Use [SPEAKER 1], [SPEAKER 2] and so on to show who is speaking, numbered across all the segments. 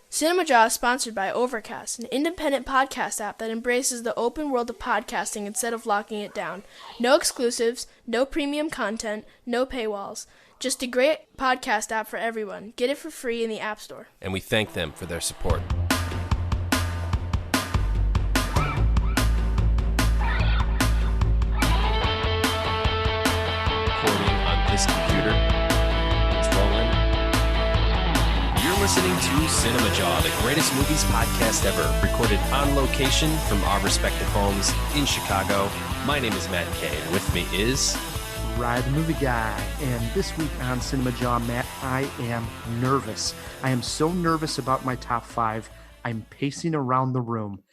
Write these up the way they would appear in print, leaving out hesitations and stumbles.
[SPEAKER 1] Cinemajaw is sponsored by Overcast, an independent podcast app that embraces the open world of podcasting instead of locking it down. No exclusives, no premium content, no paywalls. Just a great podcast app for everyone. Get it for free in the App Store.
[SPEAKER 2] And we thank them for their support. Recording on this computer. It's rolling. You're listening to Cinemajaw, the greatest movies podcast ever, recorded on location from our respective homes in Chicago. My name is Matt Kay, and with me is
[SPEAKER 3] Ride the Movie Guy. And this week on Cinemajaw, Matt, I am nervous. I am so nervous about my top five. I'm pacing around the room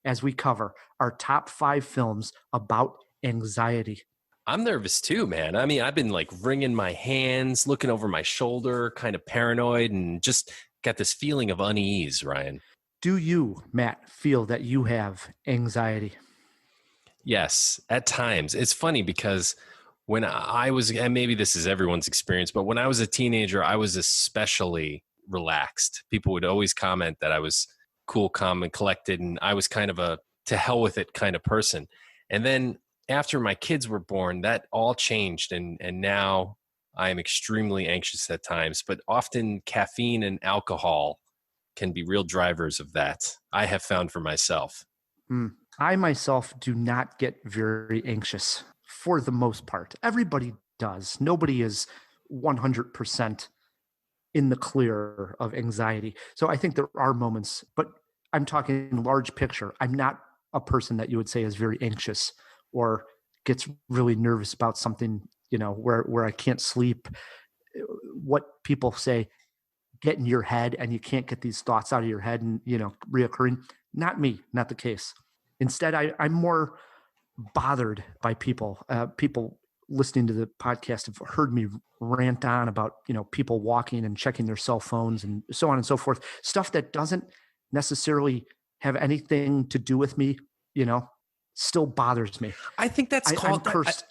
[SPEAKER 3] as we cover our top five films about anxiety.
[SPEAKER 2] I'm nervous too, man. I mean, I've been like wringing my hands, looking over my shoulder, kind of paranoid, and just got this feeling of unease, Ryan.
[SPEAKER 3] Do you, Matt, feel that you have anxiety?
[SPEAKER 2] Yes, at times. It's funny because when I was, and maybe this is everyone's experience, but when I was a teenager, I was especially relaxed. People would always comment that I was cool, calm, and collected, and I was kind of a to hell with it kind of person. And then after my kids were born, that all changed, and now I am extremely anxious at times, but often caffeine and alcohol can be real drivers of that, I have found for myself.
[SPEAKER 3] I myself do not get very anxious for the most part. Everybody does. Nobody is 100% in the clear of anxiety. So I think there are moments, but I'm talking large picture. I'm not a person that you would say is very anxious or gets really nervous about something, where I can't sleep. What people say, get in your head and you can't get these thoughts out of your head and, reoccurring. Not me, not the case. Instead, I'm more bothered by people. People listening to the podcast have heard me rant on about, people walking and checking their cell phones and so on and so forth. Stuff that doesn't necessarily have anything to do with me, still bothers me.
[SPEAKER 2] I think that's called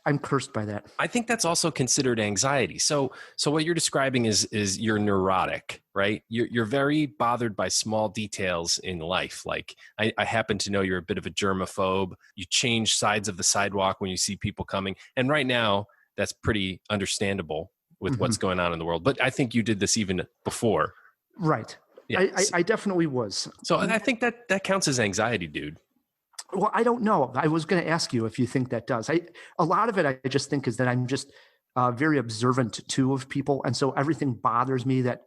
[SPEAKER 3] I'm cursed by that.
[SPEAKER 2] I think that's also considered anxiety. So what you're describing is you're neurotic, right? You're very bothered by small details in life. Like I happen to know you're a bit of a germaphobe. You change sides of the sidewalk when you see people coming. And right now that's pretty understandable with what's going on in the world. But I think you did this even before.
[SPEAKER 3] Right.
[SPEAKER 2] Yeah.
[SPEAKER 3] I definitely was.
[SPEAKER 2] So I think that counts as anxiety, dude.
[SPEAKER 3] Well, I don't know. I was going to ask you if you think that does. A lot of it, I just think is that I'm just very observant too of people. And so everything bothers me that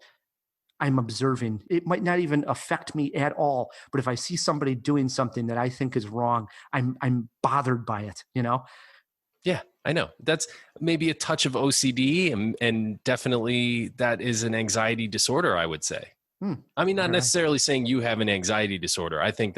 [SPEAKER 3] I'm observing. It might not even affect me at all. But if I see somebody doing something that I think is wrong, I'm bothered by it,
[SPEAKER 2] Yeah, I know. That's maybe a touch of OCD and definitely that is an anxiety disorder, I would say. I mean, not necessarily saying you have an anxiety disorder. I think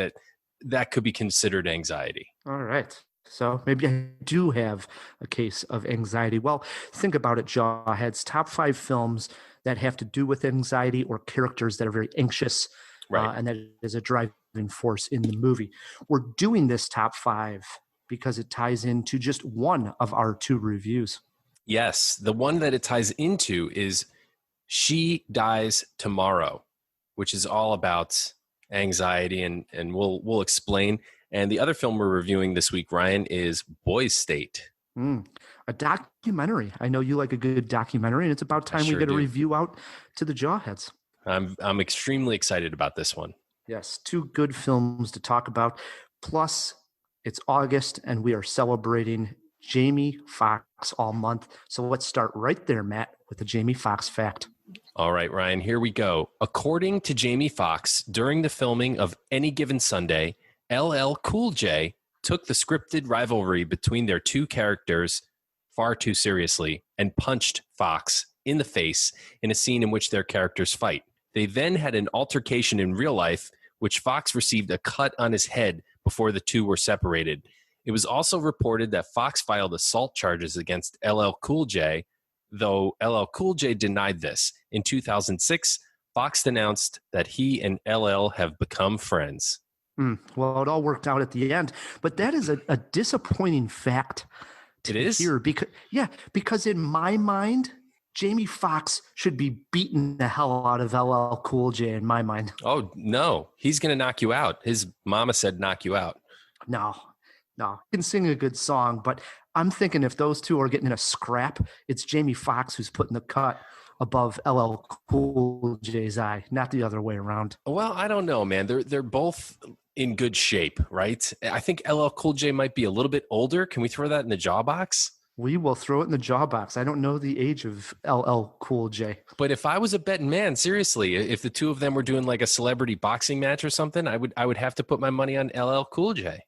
[SPEAKER 2] that could be considered anxiety.
[SPEAKER 3] All right. So maybe I do have a case of anxiety. Well, think about it, Jawheads. Top five films that have to do with anxiety or characters that are very anxious,
[SPEAKER 2] right?
[SPEAKER 3] And that is a driving force in the movie. We're doing this top five because it ties into just one of our two reviews.
[SPEAKER 2] Yes. The one that it ties into is She Dies Tomorrow, which is all about anxiety, and we'll explain. And the other film we're reviewing this week, Ryan, is Boys State.
[SPEAKER 3] A documentary. I know you like a good documentary, and it's about time we get a review out to the Jawheads.
[SPEAKER 2] I'm extremely excited about this one.
[SPEAKER 3] Yes, two good films to talk about. Plus, it's August, and we are celebrating Jamie Foxx all month. So let's start right there, Matt, with the Jamie Foxx fact.
[SPEAKER 2] All right, Ryan, here we go. According to Jamie Foxx, during the filming of Any Given Sunday, LL Cool J took the scripted rivalry between their two characters far too seriously and punched Foxx in the face in a scene in which their characters fight. They then had an altercation in real life, which Foxx received a cut on his head before the two were separated. It was also reported that Foxx filed assault charges against LL Cool J, though LL Cool J denied this. In 2006, Foxx announced that he and LL have become friends.
[SPEAKER 3] Well, it all worked out at the end, but that is a disappointing fact to hear. Because in my mind, Jamie Foxx should be beating the hell out of LL Cool J in my mind.
[SPEAKER 2] Oh, no. He's going to knock you out. His mama said knock you out.
[SPEAKER 3] No. He can sing a good song, but I'm thinking if those two are getting in a scrap, it's Jamie Foxx who's putting the cut above LL Cool J's eye, not the other way around.
[SPEAKER 2] Well, I don't know, man. They're both in good shape, right? I think LL Cool J might be a little bit older. Can we throw that in the jaw box?
[SPEAKER 3] We will throw it in the jaw box. I don't know the age of LL Cool J.
[SPEAKER 2] But if I was a betting man, seriously, if the two of them were doing like a celebrity boxing match or something, I would have to put my money on LL Cool J.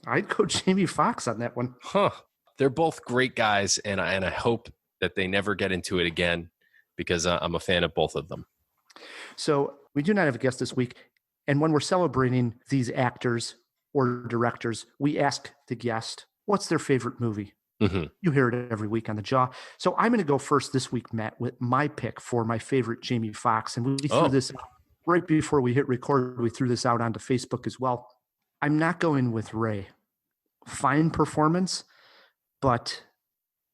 [SPEAKER 3] I'd go Jamie Foxx on that one.
[SPEAKER 2] Huh. They're both great guys, and I hope that they never get into it again because I'm a fan of both of them.
[SPEAKER 3] So we do not have a guest this week. And when we're celebrating these actors or directors, we ask the guest, what's their favorite movie?
[SPEAKER 2] Mm-hmm.
[SPEAKER 3] You hear it every week on the Jaw. So I'm going to go first this week, Matt, with my pick for my favorite Jamie Foxx. And we threw this right before we hit record. We threw this out onto Facebook as well. I'm not going with Ray. Fine performance, but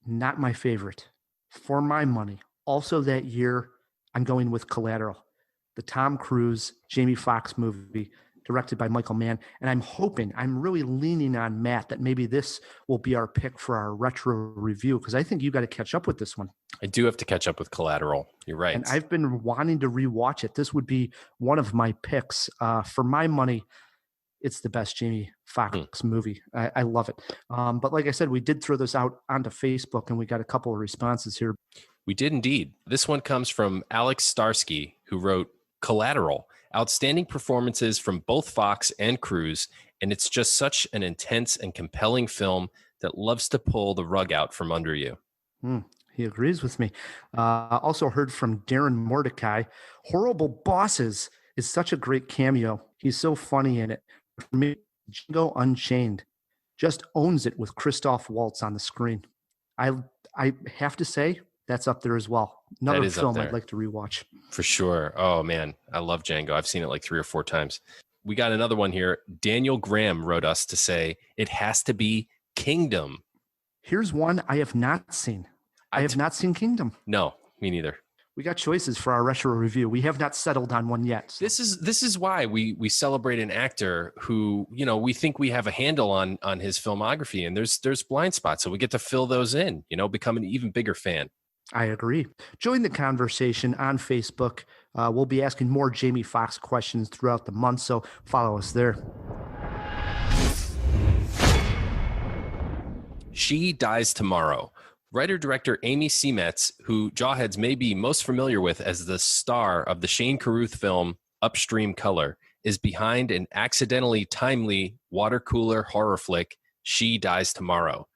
[SPEAKER 3] not my favorite. For my money, also that year, I'm going with Collateral, the Tom Cruise, Jamie Foxx movie, directed by Michael Mann. And I'm really leaning on Matt that maybe this will be our pick for our retro review, because I think you got to catch up with this one.
[SPEAKER 2] I do have to catch up with Collateral. You're right.
[SPEAKER 3] And I've been wanting to rewatch it. This would be one of my picks. For my money, it's the best Jamie Foxx movie. I love it. But like I said, we did throw this out onto Facebook, and we got a couple of responses here.
[SPEAKER 2] We did indeed. This one comes from Alex Starsky, who wrote, Collateral, outstanding performances from both Fox and Cruise, and it's just such an intense and compelling film that loves to pull the rug out from under you.
[SPEAKER 3] He agrees with me. Also heard from Darren Mordecai. Horrible Bosses is such a great cameo. He's so funny in it. For me, Django Unchained just owns it with Christoph Waltz on the screen. I have to say, that's up there as well. Another film I'd like to rewatch.
[SPEAKER 2] For sure. Oh, man. I love Django. I've seen it like 3 or 4 times. We got another one here. Daniel Graham wrote us to say, it has to be Kingdom.
[SPEAKER 3] Here's one I have not seen. I have not seen Kingdom.
[SPEAKER 2] No, me neither.
[SPEAKER 3] We got choices for our retro review. We have not settled on one yet. So.
[SPEAKER 2] This is why we celebrate an actor who, we think we have a handle on his filmography, and there's blind spots. So we get to fill those in, become an even bigger fan.
[SPEAKER 3] I agree. Join the conversation on Facebook. We'll be asking more Jamie Foxx questions throughout the month, so follow us there.
[SPEAKER 2] She Dies Tomorrow. Writer-director Amy Seimetz, who Jawheads may be most familiar with as the star of the Shane Carruth film Upstream Color, is behind an accidentally timely water cooler horror flick, She Dies Tomorrow.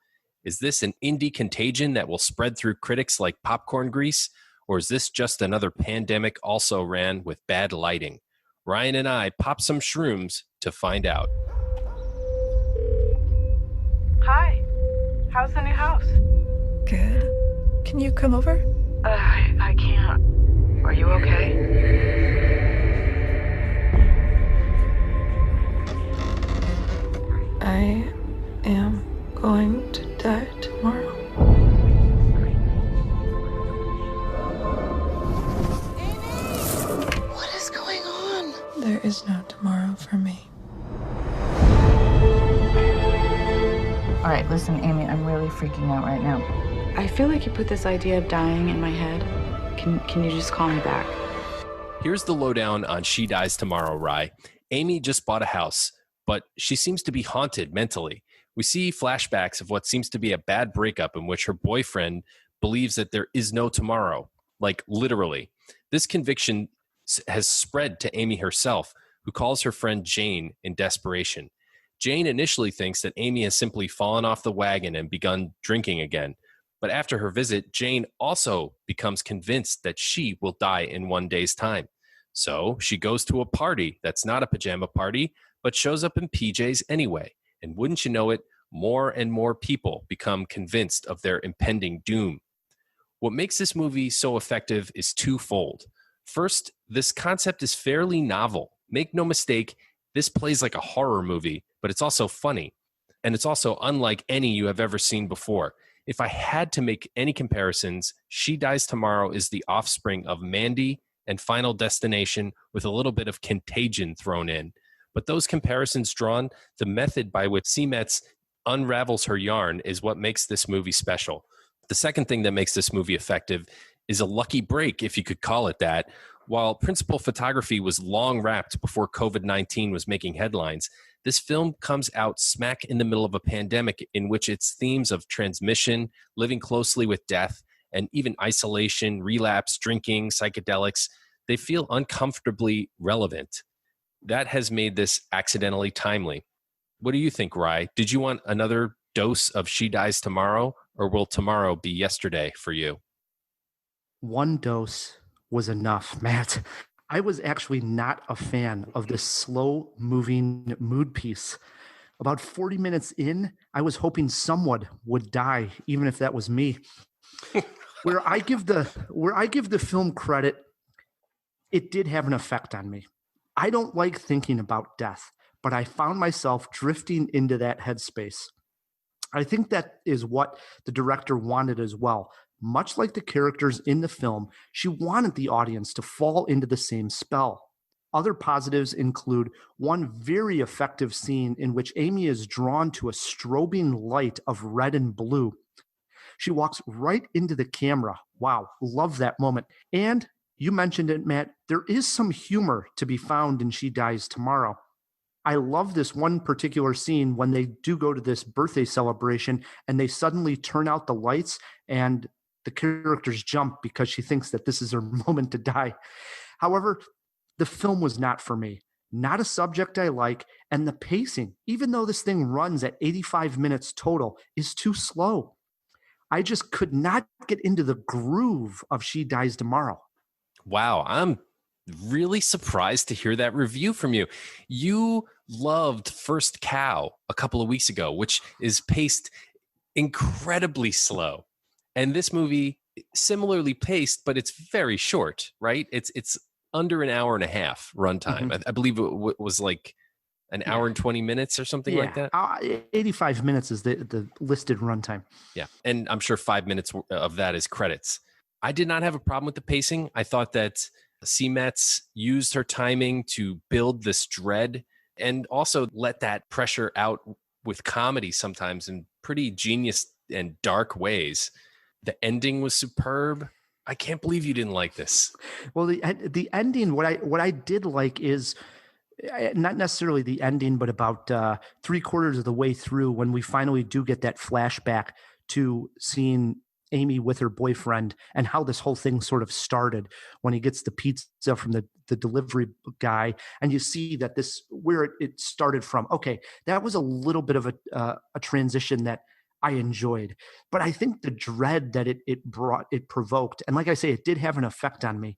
[SPEAKER 2] Is this an indie contagion that will spread through critics like popcorn grease? Or is this just another pandemic also ran with bad lighting? Ryan and I pop some shrooms to find out.
[SPEAKER 4] Hi. How's the new house?
[SPEAKER 5] Good. Can you come over?
[SPEAKER 4] I can't. Are you okay?
[SPEAKER 5] I am going to die tomorrow.
[SPEAKER 4] What is going on?
[SPEAKER 5] There is no tomorrow for me.
[SPEAKER 6] All right, listen, Amy, I'm really freaking out right now. I feel like you put this idea of dying in my head. Can you just call me back?
[SPEAKER 2] Here's the lowdown on She Dies Tomorrow, Rye. Amy just bought a house, but she seems to be haunted mentally. We see flashbacks of what seems to be a bad breakup in which her boyfriend believes that there is no tomorrow, like literally. This conviction has spread to Amy herself, who calls her friend Jane in desperation. Jane initially thinks that Amy has simply fallen off the wagon and begun drinking again. But after her visit, Jane also becomes convinced that she will die in 1 day's time. So she goes to a party that's not a pajama party, but shows up in PJs anyway. And wouldn't you know it, more and more people become convinced of their impending doom. What makes this movie so effective is twofold. First, this concept is fairly novel. Make no mistake, this plays like a horror movie, but it's also funny. And it's also unlike any you have ever seen before. If I had to make any comparisons, She Dies Tomorrow is the offspring of Mandy and Final Destination with a little bit of Contagion thrown in. But those comparisons drawn, the method by which Seametz unravels her yarn is what makes this movie special. The second thing that makes this movie effective is a lucky break, if you could call it that. While principal photography was long wrapped before COVID-19 was making headlines, this film comes out smack in the middle of a pandemic in which its themes of transmission, living closely with death, and even isolation, relapse, drinking, psychedelics, they feel uncomfortably relevant. That has made this accidentally timely. What do you think, Rye? Did you want another dose of She Dies Tomorrow, or will tomorrow be yesterday for you?
[SPEAKER 3] One dose was enough, Matt. I was actually not a fan of this slow moving mood piece. About 40 minutes in, I was hoping someone would die, even if that was me. Where I give the film credit, it did have an effect on me. I don't like thinking about death, but I found myself drifting into that headspace. I think that is what the director wanted as well. Much like the characters in the film, she wanted the audience to fall into the same spell. Other positives include one very effective scene in which Amy is drawn to a strobing light of red and blue. She walks right into the camera. Wow, love that moment. And you mentioned it, Matt, there is some humor to be found in She Dies Tomorrow. I love this one particular scene when they do go to this birthday celebration and they suddenly turn out the lights and the characters jump because she thinks that this is her moment to die. However, the film was not for me. Not a subject I like, and the pacing, even though this thing runs at 85 minutes total, is too slow. I just could not get into the groove of She Dies Tomorrow.
[SPEAKER 2] Wow, I'm really surprised to hear that review from you. You loved First Cow a couple of weeks ago, which is paced incredibly slow. And this movie, similarly paced, but it's very short, right? It's under an hour and a half runtime.
[SPEAKER 3] Mhm.
[SPEAKER 2] I believe it was like an hour and 20 minutes or something like that.
[SPEAKER 3] 85 minutes is the listed runtime.
[SPEAKER 2] Yeah. And I'm sure 5 minutes of that is credits. I did not have a problem with the pacing. I thought that Seametz used her timing to build this dread and also let that pressure out with comedy sometimes in pretty genius and dark ways. The ending was superb. I can't believe you didn't like this.
[SPEAKER 3] Well, the ending, what I did like is not necessarily the ending, but about 3/4 of the way through when we finally do get that flashback to seeing Amy with her boyfriend and how this whole thing sort of started when he gets the pizza from the delivery guy. And you see that this, where it started from. Okay, that was a little bit of a transition that I enjoyed, but I think the dread that it provoked, and like I say, it did have an effect on me.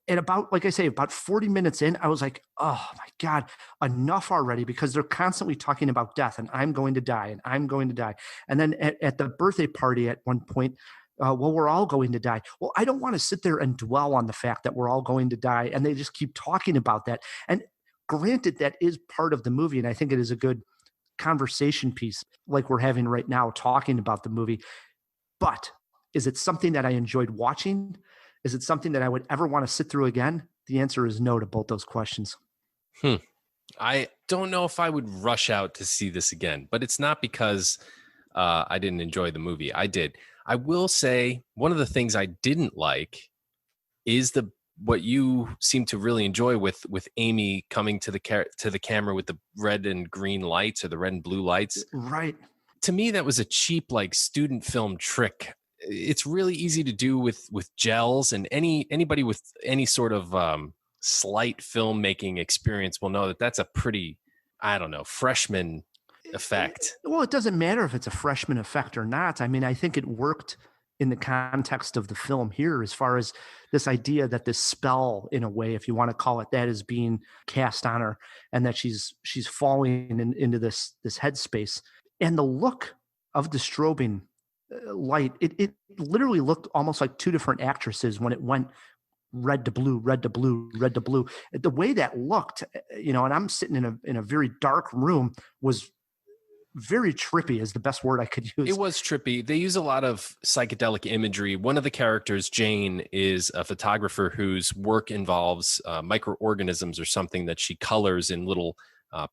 [SPEAKER 3] And about 40 minutes in, I was like, oh my God, enough already, because they're constantly talking about death and I'm going to die and I'm going to die. And then at the birthday party at one point, well, we're all going to die. Well, I don't want to sit there and dwell on the fact that we're all going to die. And they just keep talking about that. And granted, that is part of the movie. And I think it is a good conversation piece like we're having right now, talking about the movie. But is it something that I enjoyed watching? Is it something that I would ever want to sit through again? The answer is no to both those questions.
[SPEAKER 2] I don't know if I would rush out to see this again, but it's not because I didn't enjoy the movie. I did. I will say one of the things I didn't like is what you seem to really enjoy with Amy coming to the camera with the red and green lights, or the red and blue lights.
[SPEAKER 3] Right.
[SPEAKER 2] To me, that was a cheap, like, student film trick. It's really easy to do with gels, and anybody with any sort of slight filmmaking experience will know that that's a pretty, I don't know, freshman effect.
[SPEAKER 3] Well, it doesn't matter if it's a freshman effect or not. I mean, I think it worked in the context of the film here, as far as this idea that this spell, in a way, if you want to call it that, is being cast on her, and that she's falling into this headspace. And the look of the strobing light, it literally looked almost like two different actresses when it went red to blue, red to blue, red to blue. The way that looked, and I'm sitting in a very dark room, was very trippy is the best word I could use.
[SPEAKER 2] It was trippy. They use a lot of psychedelic imagery. One of the characters, Jane, is a photographer whose work involves microorganisms or something that she colors in little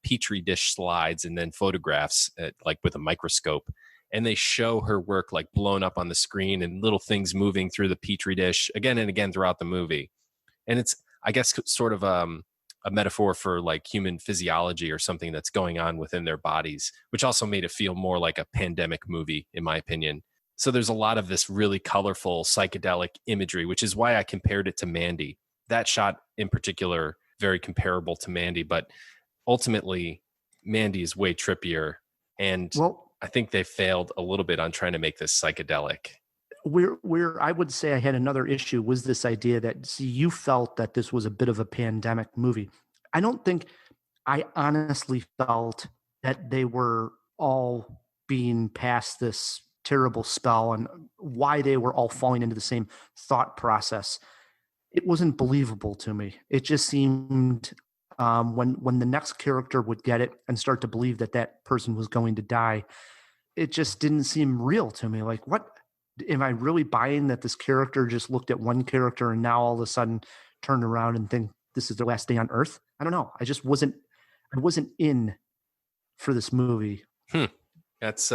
[SPEAKER 2] petri dish slides and then photographs like with a microscope. And they show her work like blown up on the screen and little things moving through the petri dish again and again throughout the movie. And it's, I guess, sort of a metaphor for like human physiology or something that's going on within their bodies, which also made it feel more like a pandemic movie, in my opinion. So there's a lot of this really colorful psychedelic imagery, which is why I compared it to Mandy. That shot in particular, very comparable to Mandy, but ultimately Mandy is way trippier. And I think they failed a little bit on trying to make this psychedelic.
[SPEAKER 3] Where I would say I had another issue was this idea that you felt that this was a bit of a pandemic movie. I don't think I honestly felt that they were all being past this terrible spell and why they were all falling into the same thought process. It wasn't believable to me. It just seemed when the next character would get it and start to believe that that person was going to die, it just didn't seem real to me. Like, what? Am I really buying that this character just looked at one character and now all of a sudden turned around and think this is their last day on Earth? I don't know. I wasn't in for this movie.
[SPEAKER 2] That's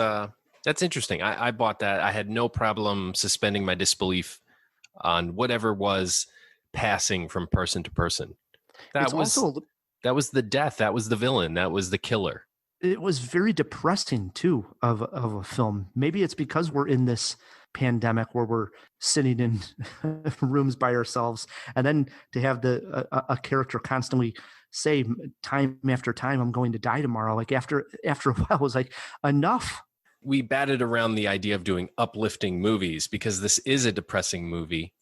[SPEAKER 2] interesting. I bought that. I had no problem suspending my disbelief on whatever was passing from person to person. That was the death. That was the villain. That was the killer.
[SPEAKER 3] It was very depressing too of a film. Maybe it's because we're in this pandemic where we're sitting in rooms by ourselves, and then to have a character constantly say time after time, "I'm going to die tomorrow." Like after a while, it was like, enough.
[SPEAKER 2] We batted around the idea of doing uplifting movies because this is a depressing movie.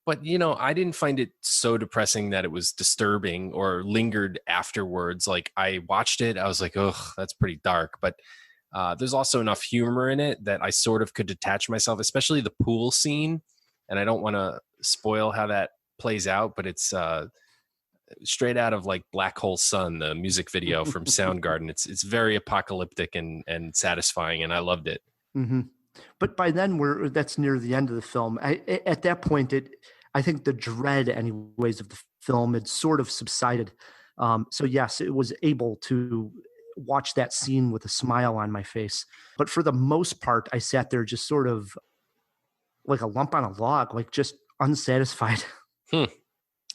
[SPEAKER 2] But, I didn't find it so depressing that it was disturbing or lingered afterwards. Like, I watched it, I was like, ugh, that's pretty dark. But there's also enough humor in it that I sort of could detach myself, especially the pool scene. And I don't want to spoil how that plays out, but it's straight out of like Black Hole Sun, the music video from Soundgarden. It's very apocalyptic and satisfying, and I loved it.
[SPEAKER 3] Mm-hmm. But by then, that's near the end of the film. At that point, I think the dread, anyways, of the film had sort of subsided. So yes, it was able to watch that scene with a smile on my face. But for the most part, I sat there just sort of like a lump on a log, like just unsatisfied.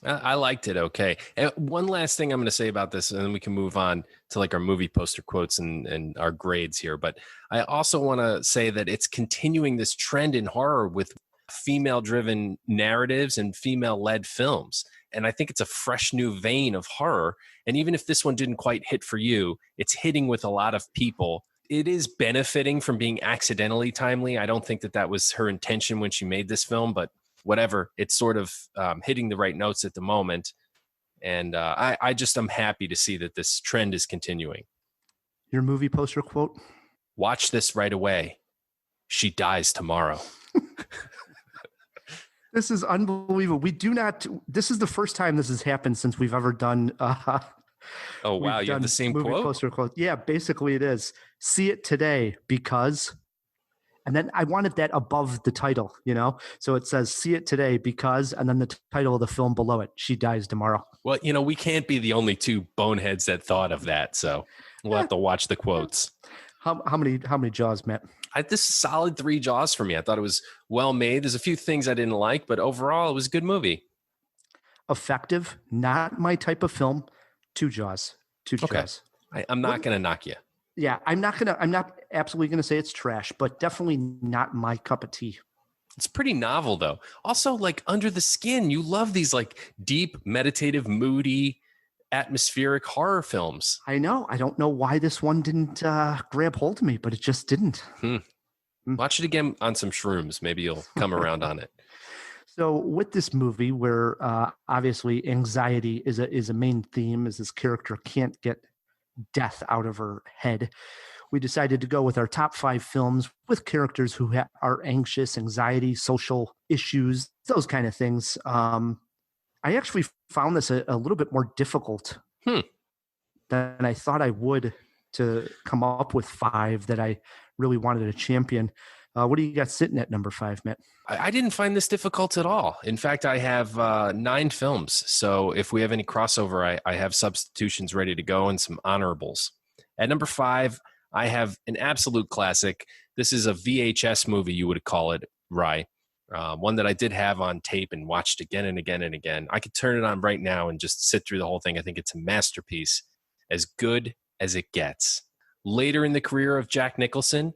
[SPEAKER 2] I liked it. Okay. And one last thing I'm going to say about this, and then we can move on to like our movie poster quotes and our grades here. But I also want to say that it's continuing this trend in horror with female-driven narratives and female-led films. And I think it's a fresh new vein of horror. And even if this one didn't quite hit for you, it's hitting with a lot of people. It is benefiting from being accidentally timely. I don't think that was her intention when she made this film, but whatever, it's sort of hitting the right notes at the moment. And I just am happy to see that this trend is continuing.
[SPEAKER 3] Your movie poster quote?
[SPEAKER 2] Watch this right away. She dies tomorrow.
[SPEAKER 3] This is unbelievable. This is the first time this has happened since we've ever done.
[SPEAKER 2] Oh, wow. You have the same
[SPEAKER 3] movie
[SPEAKER 2] quote?
[SPEAKER 3] Poster quote. Yeah, basically it is. See it today because, and then I wanted that above the title, So it says, see it today because, and then the title of the film below it, she dies tomorrow.
[SPEAKER 2] Well, we can't be the only two boneheads that thought of that. So we'll have to watch the quotes.
[SPEAKER 3] How many Jaws, Matt?
[SPEAKER 2] This is solid 3 Jaws for me. I thought it was well made. There's a few things I didn't like, but overall it was a good movie.
[SPEAKER 3] Effective, not my type of film. 2 Jaws. Jaws.
[SPEAKER 2] I'm not going to knock you.
[SPEAKER 3] Yeah, I'm not absolutely going to say it's trash, but definitely not my cup of tea.
[SPEAKER 2] It's pretty novel though. Also, like Under the Skin, you love these like deep, meditative, moody, atmospheric horror films.
[SPEAKER 3] I know. I don't know why this one didn't grab hold of me, but it just didn't.
[SPEAKER 2] Watch it again on some shrooms. Maybe you'll come around on it.
[SPEAKER 3] So with this movie where obviously anxiety is a main theme, as this character can't get death out of her head, we decided to go with our top 5 films with characters who are anxious, anxiety, social issues, those kind of things. I actually found this a little bit more difficult than I thought I would to come up with 5 that I really wanted to champion. What do you got sitting at number 5, Matt?
[SPEAKER 2] I didn't find this difficult at all. In fact, I have 9 films. So if we have any crossover, I have substitutions ready to go and some honorables. At number 5, I have an absolute classic. This is a VHS movie, you would call it, Rye. One that I did have on tape and watched again and again and again. I could turn it on right now and just sit through the whole thing. I think it's a masterpiece, as good as it gets. Later in the career of Jack Nicholson,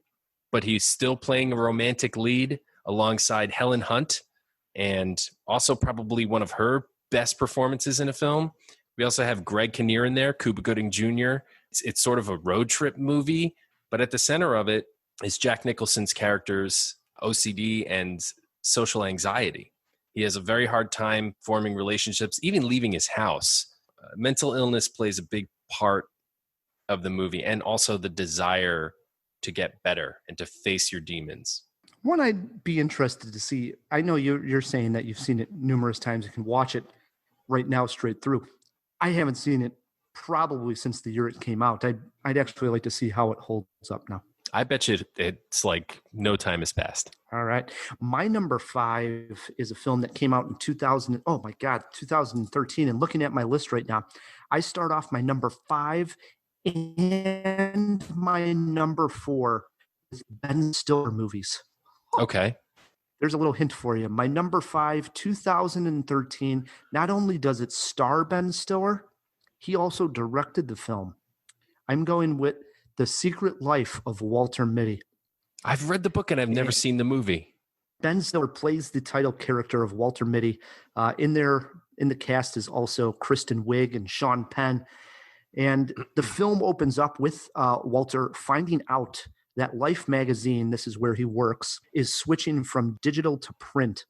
[SPEAKER 2] but he's still playing a romantic lead alongside Helen Hunt, and also probably one of her best performances in a film. We also have Greg Kinnear in there, Cuba Gooding Jr. It's sort of a road trip movie, but at the center of it is Jack Nicholson's character's OCD and social anxiety. He has a very hard time forming relationships, even leaving his house. Mental illness plays a big part of the movie, and also the desire to get better and to face your demons.
[SPEAKER 3] One I'd be interested to see, I know you're saying that you've seen it numerous times and can watch it right now straight through. I haven't seen it probably since the year it came out. I'd actually like to see how it holds up now.
[SPEAKER 2] I bet you it's like no time has passed.
[SPEAKER 3] All right. My number 5 is a film that came out in 2013. And looking at my list right now, I start off my number 5 and my number 4 is Ben Stiller movies.
[SPEAKER 2] Okay.
[SPEAKER 3] There's a little hint for you. My number 5, 2013, not only does it star Ben Stiller, he also directed the film. I'm going with The Secret Life of Walter Mitty.
[SPEAKER 2] I've read the book and I've never seen the movie.
[SPEAKER 3] Ben Stiller plays the title character of Walter Mitty. In the cast is also Kristen Wiig and Sean Penn. And the film opens up with Walter finding out that Life magazine, this is where he works, is switching from digital to print,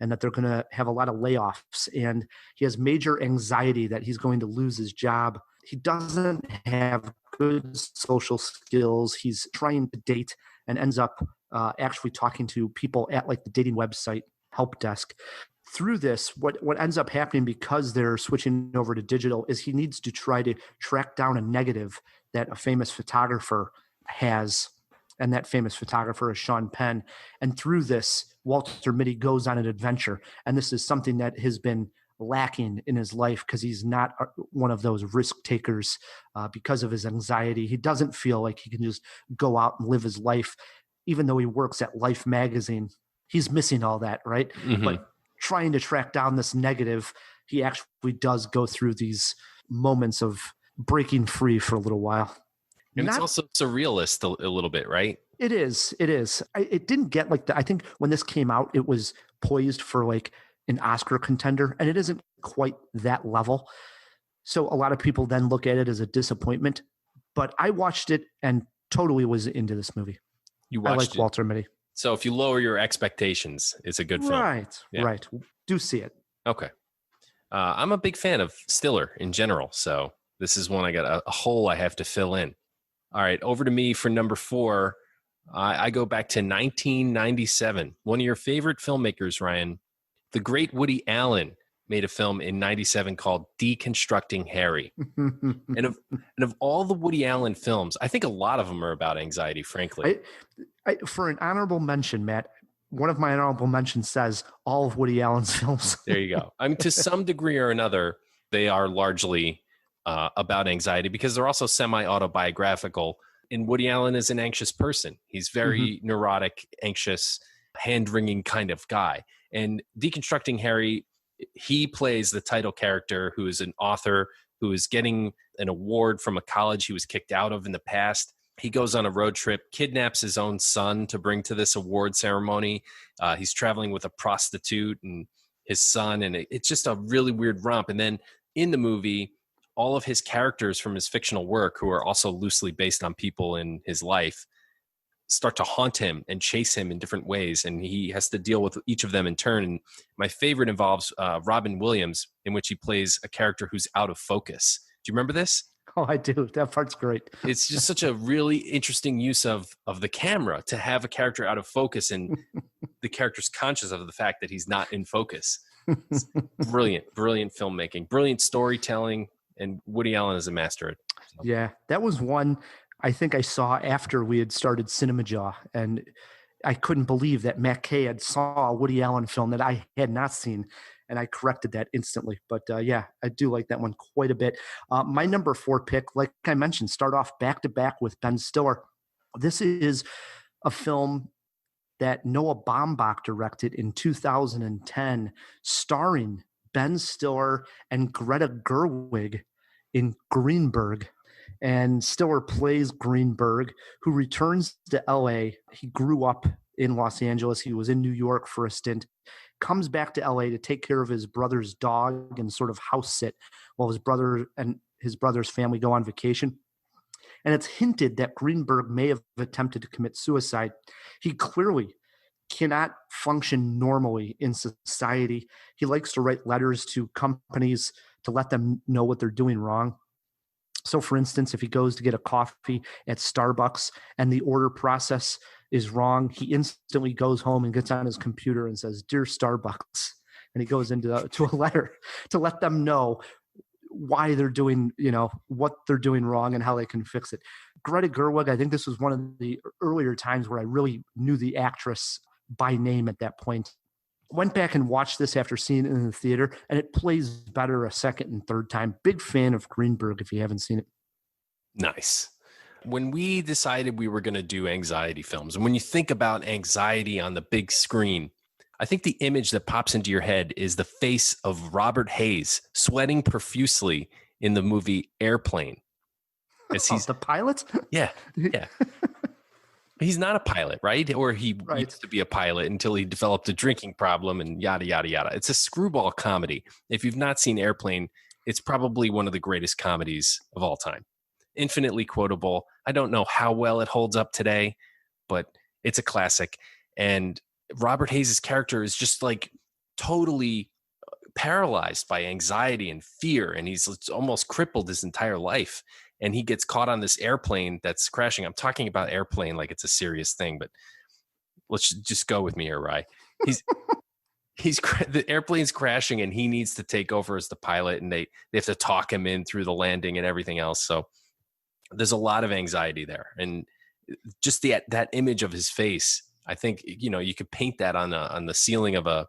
[SPEAKER 3] and that they're going to have a lot of layoffs. And he has major anxiety that he's going to lose his job. He doesn't have good social skills. He's trying to date and ends up actually talking to people at like the dating website help desk. Through this, what ends up happening because they're switching over to digital is he needs to try to track down a negative that a famous photographer has, and that famous photographer is Sean Penn. And through this, Walter Mitty goes on an adventure, and this is something that has been lacking in his life because he's not one of those risk takers because of his anxiety. He doesn't feel like he can just go out and live his life, even though he works at Life magazine. He's missing all that, right?
[SPEAKER 2] Mm-hmm.
[SPEAKER 3] But trying to track down this negative, he actually does go through these moments of breaking free for a little while.
[SPEAKER 2] And it's also surrealist a little bit, right?
[SPEAKER 3] It is. It didn't get like I think when this came out, it was poised for like an Oscar contender, and it isn't quite that level. So a lot of people then look at it as a disappointment. But I watched it and totally was into this movie.
[SPEAKER 2] You watched
[SPEAKER 3] I like Walter Mitty.
[SPEAKER 2] So if you lower your expectations, it's a good film.
[SPEAKER 3] Right. Do see it.
[SPEAKER 2] Okay. I'm a big fan of Stiller in general, so this is one I got a hole I have to fill in. All right, over to me for number 4. I go back to 1997. One of your favorite filmmakers, Ryan, the great Woody Allen, made a film in 97 called Deconstructing Harry. and of all the Woody Allen films, I think a lot of them are about anxiety, frankly.
[SPEAKER 3] For an honorable mention, Matt, one of my honorable mentions says all of Woody Allen's films.
[SPEAKER 2] There you go. I mean, to some degree or another, they are largely about anxiety because they're also semi-autobiographical. And Woody Allen is an anxious person. He's very neurotic, anxious, hand-wringing kind of guy. And Deconstructing Harry, he plays the title character who is an author who is getting an award from a college he was kicked out of in the past. He goes on a road trip, kidnaps his own son to bring to this award ceremony. He's traveling with a prostitute and his son, and it's just a really weird romp. And then in the movie, all of his characters from his fictional work, who are also loosely based on people in his life, start to haunt him and chase him in different ways. And he has to deal with each of them in turn. And my favorite involves Robin Williams, in which he plays a character who's out of focus. Do you remember this?
[SPEAKER 3] Oh, I do. That part's great.
[SPEAKER 2] It's just such a really interesting use of the camera to have a character out of focus and the character's conscious of the fact that he's not in focus. It's brilliant filmmaking, brilliant storytelling, And Woody Allen is a master at it. So.
[SPEAKER 3] Yeah, that was one I think I saw after we had started Cinemajaw, and I couldn't believe that Matt Kay had saw a Woody Allen film that I had not seen, and I corrected that instantly. But yeah, I do like that one quite a bit. My number 4 pick, like I mentioned, start off back to back with Ben Stiller. This is a film that Noah Baumbach directed in 2010, starring Ben Stiller and Greta Gerwig in Greenberg. And Stiller plays Greenberg, who returns to LA. He grew up in Los Angeles. He was in New York for a stint, comes back to LA to take care of his brother's dog and sort of house sit while his brother and his brother's family go on vacation. And it's hinted that Greenberg may have attempted to commit suicide. He clearly cannot function normally in society. He likes to write letters to companies to let them know what they're doing wrong. So, for instance, if he goes to get a coffee at Starbucks and the order process is wrong, he instantly goes home and gets on his computer and says, "Dear Starbucks," and he goes into a letter to let them know why they're doing, what they're doing wrong and how they can fix it. Greta Gerwig, I think this was one of the earlier times where I really knew the actress by name at that point. Went back and watched this after seeing it in the theater, and it plays better a second and third time. Big fan of Greenberg if you haven't seen it.
[SPEAKER 2] Nice. When we decided we were going to do anxiety films, and when you think about anxiety on the big screen, I think the image that pops into your head is the face of Robert Hayes sweating profusely in the movie Airplane. As he's
[SPEAKER 3] the pilot?
[SPEAKER 2] Yeah. He's not a pilot, right? Or he used to be a pilot until he developed a drinking problem and yada, yada, yada. It's a screwball comedy. If you've not seen Airplane, it's probably one of the greatest comedies of all time. Infinitely quotable. I don't know how well it holds up today, but it's a classic. And Robert Hayes' character is just like totally paralyzed by anxiety and fear. And he's almost crippled his entire life. And he gets caught on this airplane that's crashing. I'm talking about Airplane like it's a serious thing, but let's just go with me here, Rye. The airplane's crashing and he needs to take over as the pilot, and they have to talk him in through the landing and everything else. So there's a lot of anxiety there. And just that image of his face, I think, you could paint that on the ceiling of a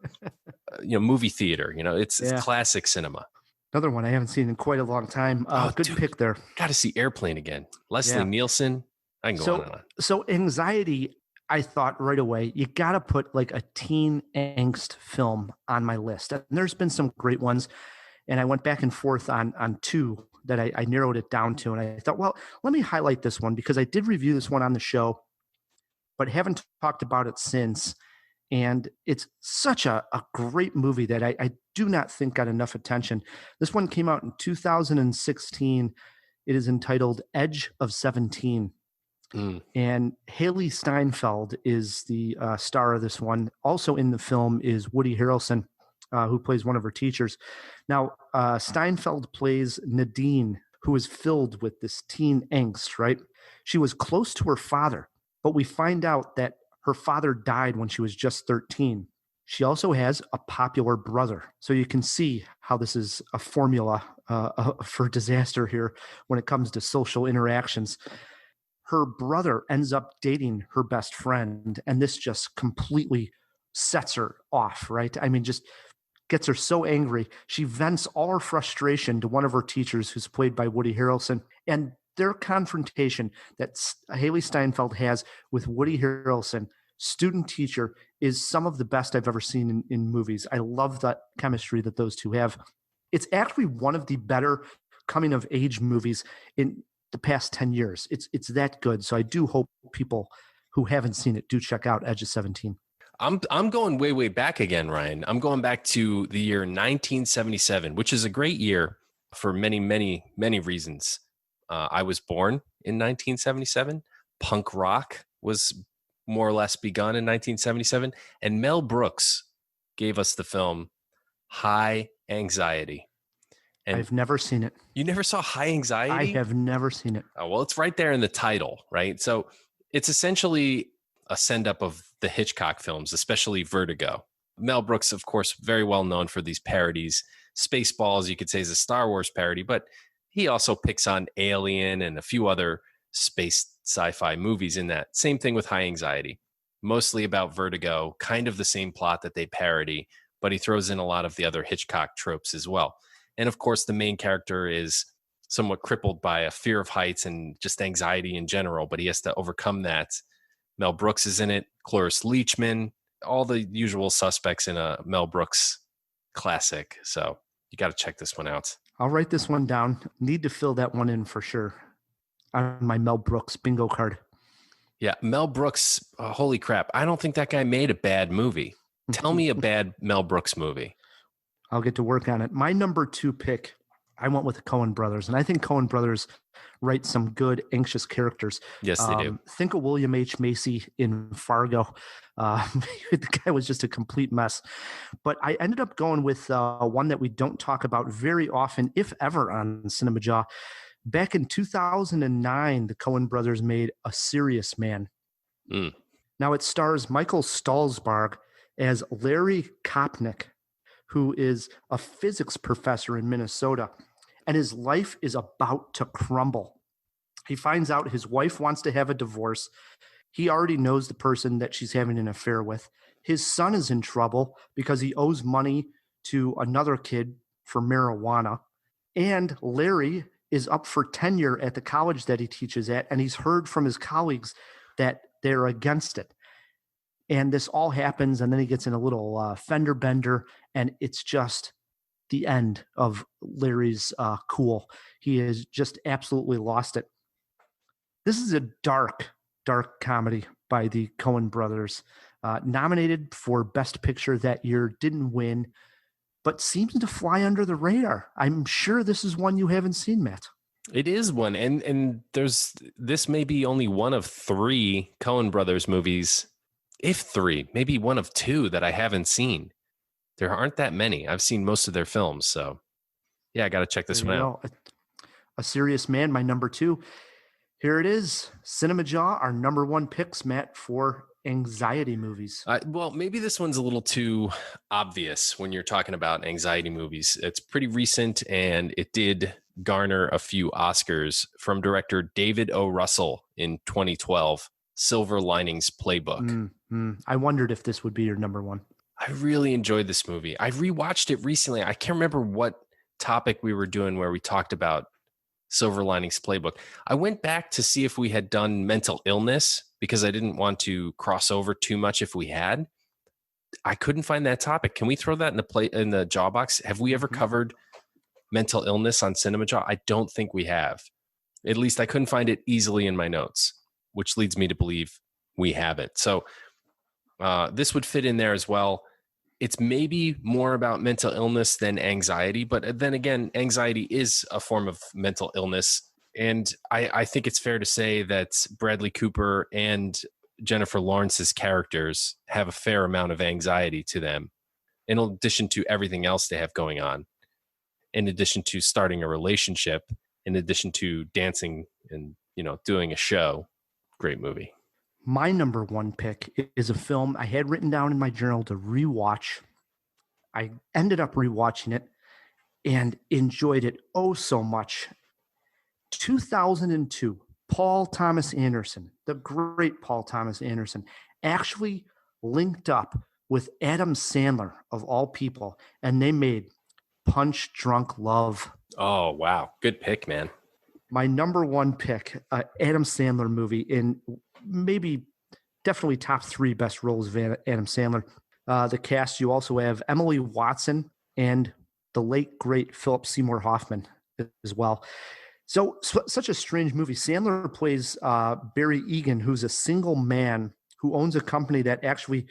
[SPEAKER 2] movie theater. It's classic cinema.
[SPEAKER 3] Another one I haven't seen in quite a long time. Good pick there.
[SPEAKER 2] Got to see Airplane again. Leslie Nielsen. I can go on and on.
[SPEAKER 3] So anxiety, I thought right away, you got to put like a teen angst film on my list. And there's been some great ones. And I went back and forth on 2 that I narrowed it down to. And I thought, well, let me highlight this one because I did review this one on the show, but haven't talked about it since. And it's such a great movie that I do not think got enough attention. This one came out in 2016. It is entitled Edge of 17. And Haley Steinfeld is the star of this one. Also in the film is Woody Harrelson, who plays one of her teachers. Now, Steinfeld plays Nadine, who is filled with this teen angst, right? She was close to her father, but we find out that her father died when she was just 13. She also has a popular brother. So you can see how this is a formula for disaster here when it comes to social interactions. Her brother ends up dating her best friend, and this just completely sets her off, right? I mean, just gets her so angry. She vents all her frustration to one of her teachers, who's played by Woody Harrelson. And their confrontation that Haley Steinfeld has with Woody Harrelson, student teacher, is some of the best I've ever seen in movies. I love that chemistry that those two have. It's actually one of the better coming of age movies in the past 10 years. It's that good. So I do hope people who haven't seen it do check out Edge of 17.
[SPEAKER 2] I'm going way, way back again, Ryan. I'm going back to the year 1977, which is a great year for many, many, many reasons. I was born in 1977. Punk rock was more or less begun in 1977. And Mel Brooks gave us the film High Anxiety. And
[SPEAKER 3] I've never seen it.
[SPEAKER 2] You never saw High Anxiety?
[SPEAKER 3] I have never seen it.
[SPEAKER 2] Oh, well, it's right there in the title, right? So it's essentially a send-up of the Hitchcock films, especially Vertigo. Mel Brooks, of course, very well known for these parodies. Spaceballs, you could say, is a Star Wars parody, but he also picks on Alien and a few other space sci-fi movies in that. Same thing with High Anxiety, mostly about vertigo, kind of the same plot that they parody, but he throws in a lot of the other Hitchcock tropes as well. And of course, the main character is somewhat crippled by a fear of heights and just anxiety in general, but he has to overcome that. Mel Brooks is in it, Cloris Leachman, all the usual suspects in a Mel Brooks classic. So you got to check this one out.
[SPEAKER 3] I'll write this one down. Need to fill that one in for sure on my Mel Brooks bingo card.
[SPEAKER 2] Yeah, Mel Brooks, holy crap. I don't think that guy made a bad movie. Tell me a bad Mel Brooks movie.
[SPEAKER 3] I'll get to work on it. My number 2 pick, I went with the Coen brothers, and I think Coen brothers write some good anxious characters.
[SPEAKER 2] Yes, they do.
[SPEAKER 3] Think of William H. Macy in Fargo. The guy was just a complete mess. But I ended up going with one that we don't talk about very often, if ever, on Cinemajaw. Back in 2009, the Coen brothers made A Serious Man.
[SPEAKER 2] Mm.
[SPEAKER 3] Now it stars Michael Stalsberg as Larry Kopnick, who is a physics professor in Minnesota, and his life is about to crumble. He finds out his wife wants to have a divorce. He already knows the person that she's having an affair with. His son is in trouble because he owes money to another kid for marijuana. And Larry is up for tenure at the college that he teaches at, and he's heard from his colleagues that they're against it. And this all happens, and then he gets in a little fender bender, and it's just the end of Larry's cool. He has just absolutely lost it. This is a dark, dark comedy by the Coen brothers, nominated for Best Picture that year, didn't win, but seems to fly under the radar. I'm sure this is one you haven't seen, Matt.
[SPEAKER 2] It is one, and this may be only one of 3 Coen brothers movies, if 3, maybe one of 2 that I haven't seen. There aren't that many. I've seen most of their films, so yeah, I got to check this one out.
[SPEAKER 3] A Serious Man, my number 2. Here it is. Cinemajaw, our number 1 picks, Matt, for anxiety movies.
[SPEAKER 2] Well, maybe this one's a little too obvious when you're talking about anxiety movies. It's pretty recent, and it did garner a few Oscars from director David O. Russell in 2012, Silver Linings Playbook.
[SPEAKER 3] I wondered if this would be your number 1.
[SPEAKER 2] I really enjoyed this movie. I rewatched it recently. I can't remember what topic we were doing where we talked about Silver Linings Playbook. I went back to see if we had done mental illness because I didn't want to cross over too much if we had. I couldn't find that topic. Can we throw that in the jaw box? Have we ever covered mental illness on Cinemajaw? I don't think we have. At least I couldn't find it easily in my notes, which leads me to believe we haven't. So this would fit in there as well. It's maybe more about mental illness than anxiety, but then again, anxiety is a form of mental illness. And I think it's fair to say that Bradley Cooper and Jennifer Lawrence's characters have a fair amount of anxiety to them, in addition to everything else they have going on, in addition to starting a relationship, in addition to dancing and, doing a show. Great movie.
[SPEAKER 3] My number 1 pick is a film I had written down in my journal to rewatch. I ended up rewatching it and enjoyed it oh so much. 2002, Paul Thomas Anderson, the great Paul Thomas Anderson, actually linked up with Adam Sandler, of all people, and they made Punch Drunk Love.
[SPEAKER 2] Oh, wow. Good pick, man.
[SPEAKER 3] My number 1 pick, Adam Sandler movie in definitely top 3 best roles of Adam Sandler. The cast, you also have Emily Watson and the late, great Philip Seymour Hoffman as well. So such a strange movie. Sandler plays Barry Egan, who's a single man who owns a company that actually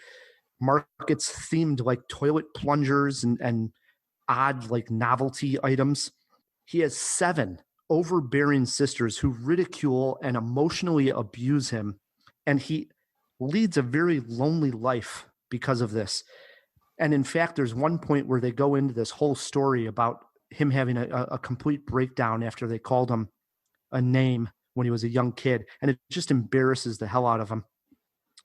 [SPEAKER 3] markets themed like toilet plungers and odd like novelty items. He has 7 overbearing sisters who ridicule and emotionally abuse him. And he leads a very lonely life because of this. And in fact, there's one point where they go into this whole story about him having a complete breakdown after they called him a name when he was a young kid. And it just embarrasses the hell out of him.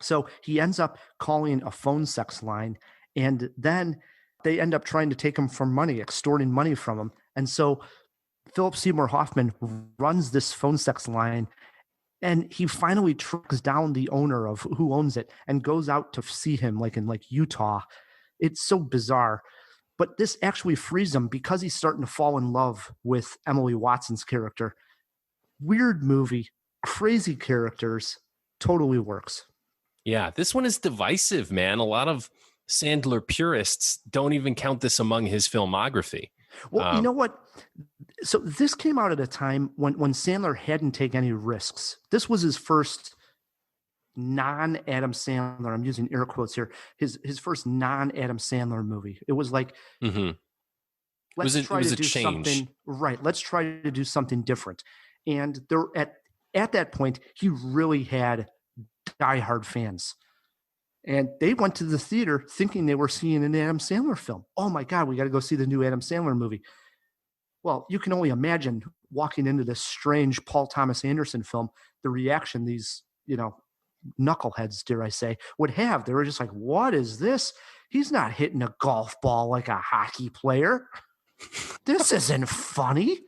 [SPEAKER 3] So he ends up calling a phone sex line, and then they end up trying to take him for money, extorting money from him. And so Philip Seymour Hoffman runs this phone sex line, and he finally tracks down the owner of who owns it and goes out to see him, like in like Utah. It's so bizarre. But this actually frees him because he's starting to fall in love with Emily Watson's character. Weird movie, crazy characters, totally works.
[SPEAKER 2] Yeah, this one is divisive, man. A lot of Sandler purists don't even count this among his filmography.
[SPEAKER 3] Well, you know what? So this came out at a time when Sandler hadn't taken any risks. This was his first non-Adam Sandler. I'm using air quotes here. His first non-Adam Sandler movie. It was like, let's try to do something right. Let's try to do something different. And there at that point, he really had diehard fans. And they went to the theater thinking they were seeing an Adam Sandler film. Oh my God, we got to go see the new Adam Sandler movie. Well, you can only imagine walking into this strange Paul Thomas Anderson film, the reaction these, knuckleheads, dare I say, would have. They were just like, what is this? He's not hitting a golf ball like a hockey player. This isn't funny.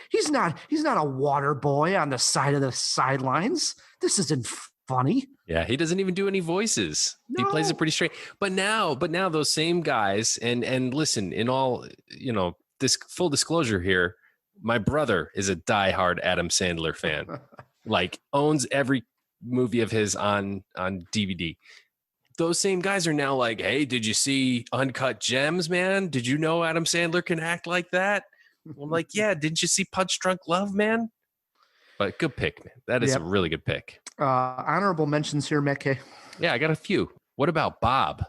[SPEAKER 3] He's not a water boy on the side of the sidelines. This isn't funny.
[SPEAKER 2] Yeah, he doesn't even do any voices. No. He plays it pretty straight. But now those same guys, and listen, in all, this full disclosure here, my brother is a diehard Adam Sandler fan. Like owns every movie of his on DVD. Those same guys are now like, hey, did you see Uncut Gems, man? Did you know Adam Sandler can act like that? I'm like, yeah, didn't you see Punch Drunk Love, man? But good pick, man. That is a really good pick.
[SPEAKER 3] Honorable mentions here, Matt K.
[SPEAKER 2] Yeah, I got a few. What about Bob?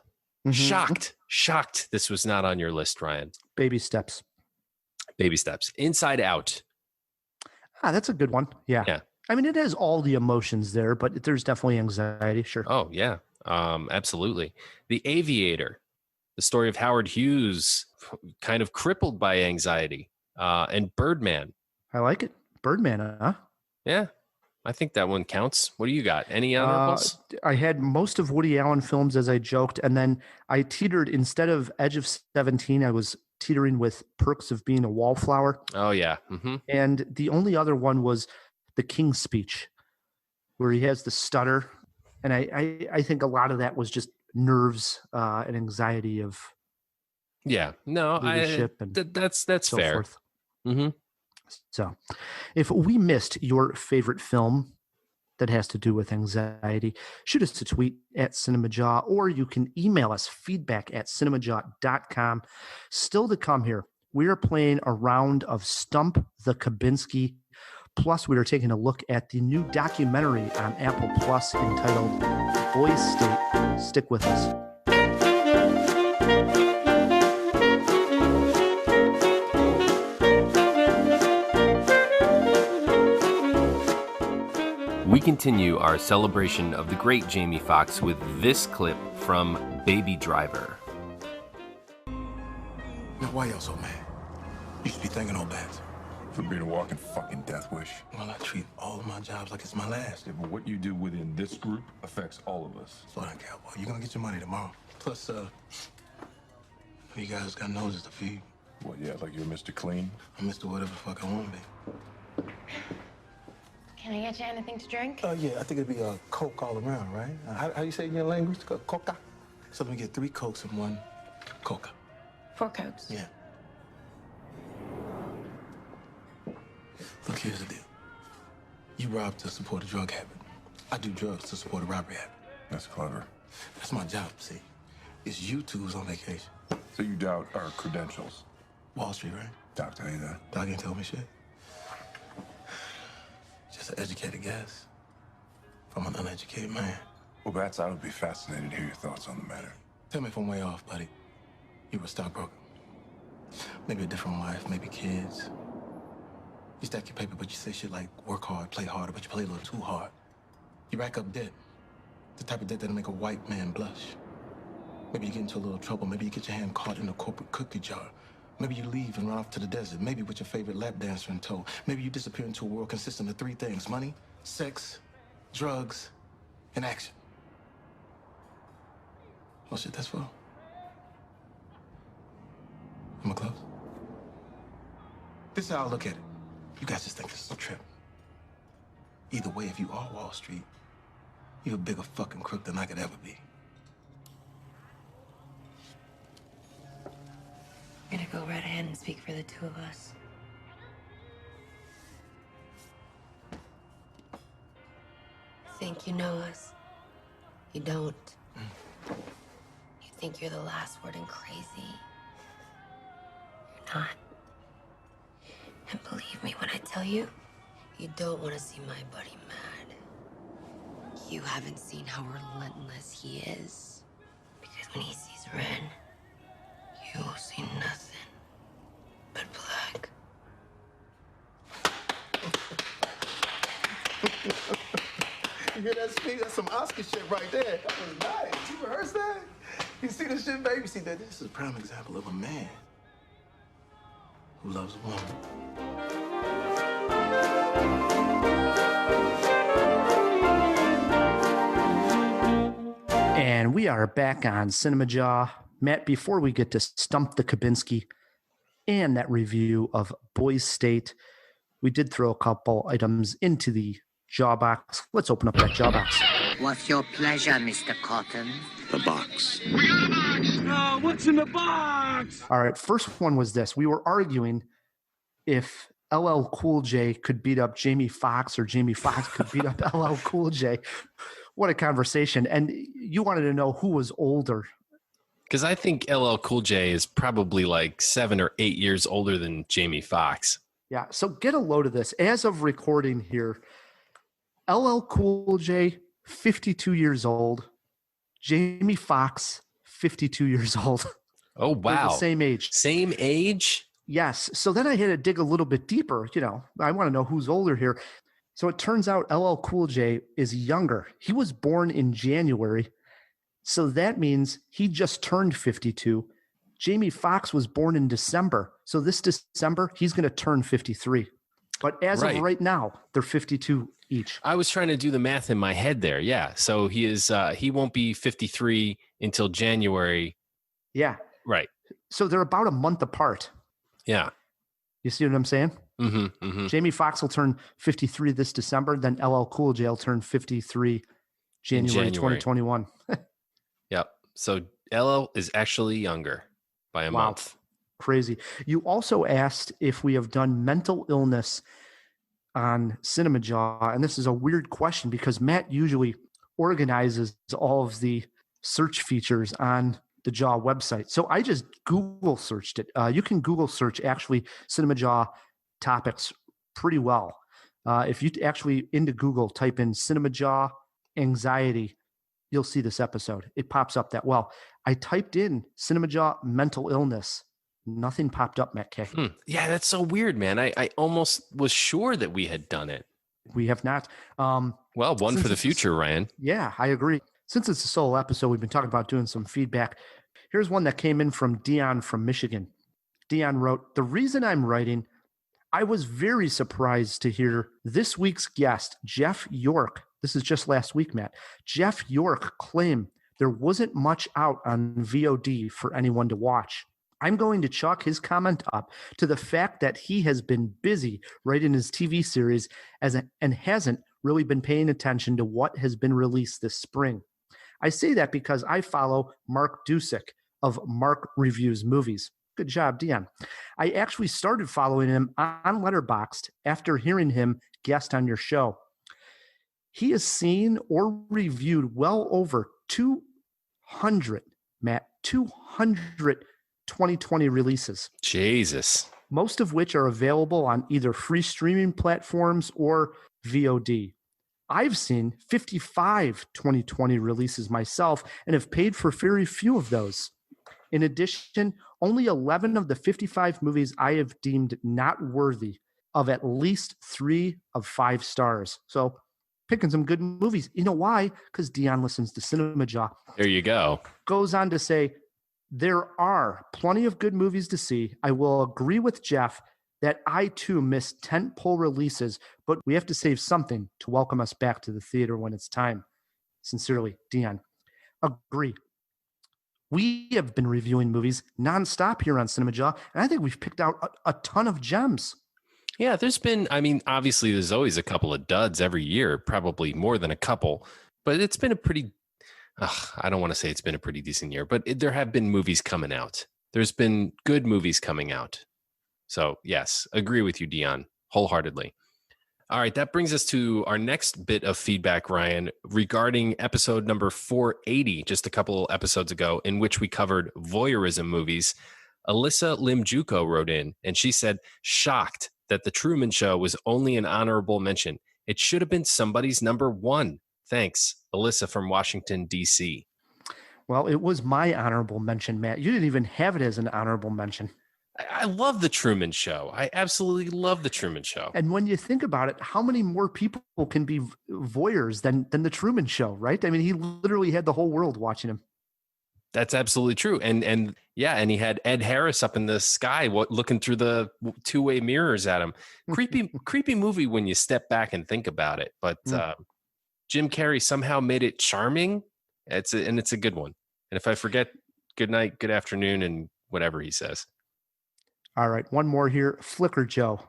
[SPEAKER 2] Shocked this was not on your list, Ryan.
[SPEAKER 3] Baby Steps.
[SPEAKER 2] Inside Out.
[SPEAKER 3] That's a good one. Yeah. I mean, it has all the emotions there, but there's definitely anxiety. Sure.
[SPEAKER 2] Oh, yeah. Absolutely. The Aviator, the story of Howard Hughes, kind of crippled by anxiety, and Birdman.
[SPEAKER 3] I like it. Birdman, huh?
[SPEAKER 2] Yeah. I think that one counts. What do you got? Any honorables?
[SPEAKER 3] I had most of Woody Allen films, as I joked, and then I teetered, instead of Edge of 17, I was teetering with Perks of Being a Wallflower.
[SPEAKER 2] Oh, yeah. Mm-hmm.
[SPEAKER 3] And the only other one was The King's Speech, where he has the stutter. And I think a lot of that was just nerves and anxiety of leadership.
[SPEAKER 2] That's
[SPEAKER 3] so
[SPEAKER 2] fair.
[SPEAKER 3] Forth.
[SPEAKER 2] Mm-hmm.
[SPEAKER 3] So if we missed your favorite film that has to do with anxiety, shoot us a tweet at Cinemajaw, or you can email us feedback@cinemajaw.com. Still to come here, we are playing a round of Stump the Kubinski. Plus, we are taking a look at the new documentary on Apple Plus entitled Boys State. Stick with us.
[SPEAKER 2] We continue our celebration of the great Jamie Foxx with this clip from Baby Driver.
[SPEAKER 7] Now, why y'all so mad? You should be thanking old bats.
[SPEAKER 8] For being a walking fucking death wish.
[SPEAKER 7] Well, I treat all of my jobs like it's my last.
[SPEAKER 8] Yeah, but what you do within this group affects all of us.
[SPEAKER 7] Slow down, cowboy. You're gonna get your money tomorrow. Plus, you guys got noses to feed.
[SPEAKER 8] What, yeah, like you're Mr. Clean?
[SPEAKER 7] I'm Mr. Whatever the fuck I want to be.
[SPEAKER 9] Can I get you anything to drink?
[SPEAKER 7] Yeah, I think it'd be a Coke all around, right? How you say it in your language? Coca? So let me get 3 Cokes and 1 Coca.
[SPEAKER 9] 4 Cokes?
[SPEAKER 7] Yeah. Look, here's the deal. You rob to support a drug habit. I do drugs to support a robbery habit.
[SPEAKER 8] That's clever.
[SPEAKER 7] That's my job, see. It's you two who's on vacation.
[SPEAKER 8] So you doubt our credentials?
[SPEAKER 7] Wall Street, right?
[SPEAKER 8] Doc tell you that?
[SPEAKER 7] Doc ain't told me shit. Just an educated guess from an uneducated man.
[SPEAKER 8] Well, Bats, I would be fascinated to hear your thoughts on the matter.
[SPEAKER 7] Tell me if I'm way off, buddy. You were a stockbroker. Maybe a different wife, maybe kids. You stack your paper, but you say shit like work hard, play harder, but you play a little too hard. You rack up debt. The type of debt that'll make a white man blush. Maybe you get into a little trouble. Maybe you get your hand caught in a corporate cookie jar. Maybe you leave and run off to the desert. Maybe with your favorite lap dancer in tow. Maybe you disappear into a world consisting of 3 things: money, sex, drugs, and action. Oh shit, that's full. Am I close? This is how I look at it. You guys just think this is a trip. Either way, if you are Wall Street, you're a bigger fucking crook than I could ever be.
[SPEAKER 9] I'm gonna go right ahead and speak for the two of us. Think you know us? You don't. You think you're the last word and crazy. You're not. And believe me when I tell you, you don't want to see my buddy mad. You haven't seen how relentless he is. Because when he sees red, you will see nothing but black.
[SPEAKER 7] You hear that speech? That's some Oscar shit right there. That was nice. You rehearsed that? You see this shit, baby? See that? This is a prime example of a man who loves a woman.
[SPEAKER 3] And we are back on Cinemajaw. Matt, before we get to Stump the Kubinski and that review of Boys State, we did throw a couple items into the jaw box. Let's open up that jaw box.
[SPEAKER 10] What's your pleasure, Mr. Cotton?
[SPEAKER 8] The box.
[SPEAKER 11] What's in the box?
[SPEAKER 3] All right, first one was this. We were arguing if LL Cool J could beat up Jamie Foxx or Jamie Foxx could beat up LL Cool J. What a conversation. And you wanted to know who was older.
[SPEAKER 2] Because I think LL Cool J is probably like 7 or 8 years older than Jamie Foxx.
[SPEAKER 3] Yeah, so get a load of this. As of recording here, LL Cool J, 52 years old. Jamie Foxx, 52 years old.
[SPEAKER 2] Oh, wow.
[SPEAKER 3] They're the same age.
[SPEAKER 2] Same age?
[SPEAKER 3] Yes. So then I had to dig a little bit deeper. You know, I want to know who's older here. So it turns out LL Cool J is younger. He was born in January. So that means he just turned 52. Jamie Foxx was born in December. So this December, he's going to turn 53. But as of right now, they're 52 each.
[SPEAKER 2] I was trying to do the math in my head there. Yeah. So he won't be 53 until January.
[SPEAKER 3] Yeah.
[SPEAKER 2] Right.
[SPEAKER 3] So they're about a month apart.
[SPEAKER 2] Yeah.
[SPEAKER 3] You see what I'm saying?
[SPEAKER 2] Mm-hmm, mm-hmm.
[SPEAKER 3] Jamie Foxx will turn 53 this December. Then LL Cool J will turn 53 January. 2021.
[SPEAKER 2] Yep. So LL is actually younger by a month.
[SPEAKER 3] Crazy. You also asked if we have done mental illness on Cinemajaw. And this is a weird question because Matt usually organizes all of the search features on the Jaw website. So I just Google searched it. You can Google search actually Cinemajaw topics pretty well. If you actually into Google type in Cinemajaw anxiety, you'll see this episode. It pops up that well. I typed in Cinemajaw mental illness. Nothing popped up, Matt K.
[SPEAKER 2] Yeah, that's so weird, man. I almost was sure that we had done it.
[SPEAKER 3] We have not.
[SPEAKER 2] Well, one for the future, Ryan.
[SPEAKER 3] Yeah, I agree. Since it's a solo episode, we've been talking about doing some feedback. Here's one that came in from Dion from Michigan. Dion wrote, "The reason I'm writing, I was very surprised to hear this week's guest, Jeff York." This is just last week, Matt. Jeff York claimed there wasn't much out on VOD for anyone to watch. I'm going to chalk his comment up to the fact that he has been busy writing his TV series and hasn't really been paying attention to what has been released this spring. I say that because I follow Mark Dusick of Mark Reviews Movies. Good job, Dion. I actually started following him on Letterboxd after hearing him guest on your show. He has seen or reviewed well over 200, Matt, 200 2020 releases.
[SPEAKER 2] Jesus.
[SPEAKER 3] Most of which are available on either free streaming platforms or VOD. I've seen 55 2020 releases myself and have paid for very few of those. In addition, only 11 of the 55 movies I have deemed not worthy of at least 3 of 5 stars. So picking some good movies. You know why? Because Dion listens to Cinemajaw.
[SPEAKER 2] There you go.
[SPEAKER 3] Goes on to say, there are plenty of good movies to see. I will agree with Jeff that I too missed tentpole releases, but we have to save something to welcome us back to the theater when it's time. Sincerely, Dion. Agree. We have been reviewing movies nonstop here on Cinemajaw, and I think we've picked out a ton of gems.
[SPEAKER 2] Yeah, there's been, I mean, obviously there's always a couple of duds every year, probably more than a couple, but it's been a pretty, I don't want to say it's been a pretty decent year, but there have been movies coming out. There's been good movies coming out. So, yes, agree with you, Dion, wholeheartedly. All right, that brings us to our next bit of feedback, Ryan, regarding episode number 480, just a couple episodes ago, in which we covered voyeurism movies. Alyssa Limjuko wrote in, and she said, shocked that The Truman Show was only an honorable mention. It should have been somebody's number one. Thanks, Alyssa from Washington, D.C.
[SPEAKER 3] Well, it was my honorable mention, Matt. You didn't even have it as an honorable mention.
[SPEAKER 2] I love The Truman Show. I absolutely love The Truman Show.
[SPEAKER 3] And when you think about it, how many more people can be voyeurs than The Truman Show, right? I mean, he literally had the whole world watching him.
[SPEAKER 2] That's absolutely true. And yeah, and he had Ed Harris up in the sky looking through the two-way mirrors at him. Creepy movie when you step back and think about it. But Jim Carrey somehow made it charming. It's a good one. And if I forget, good night, good afternoon, and whatever he says.
[SPEAKER 3] All right, one more here. Flicker Joe.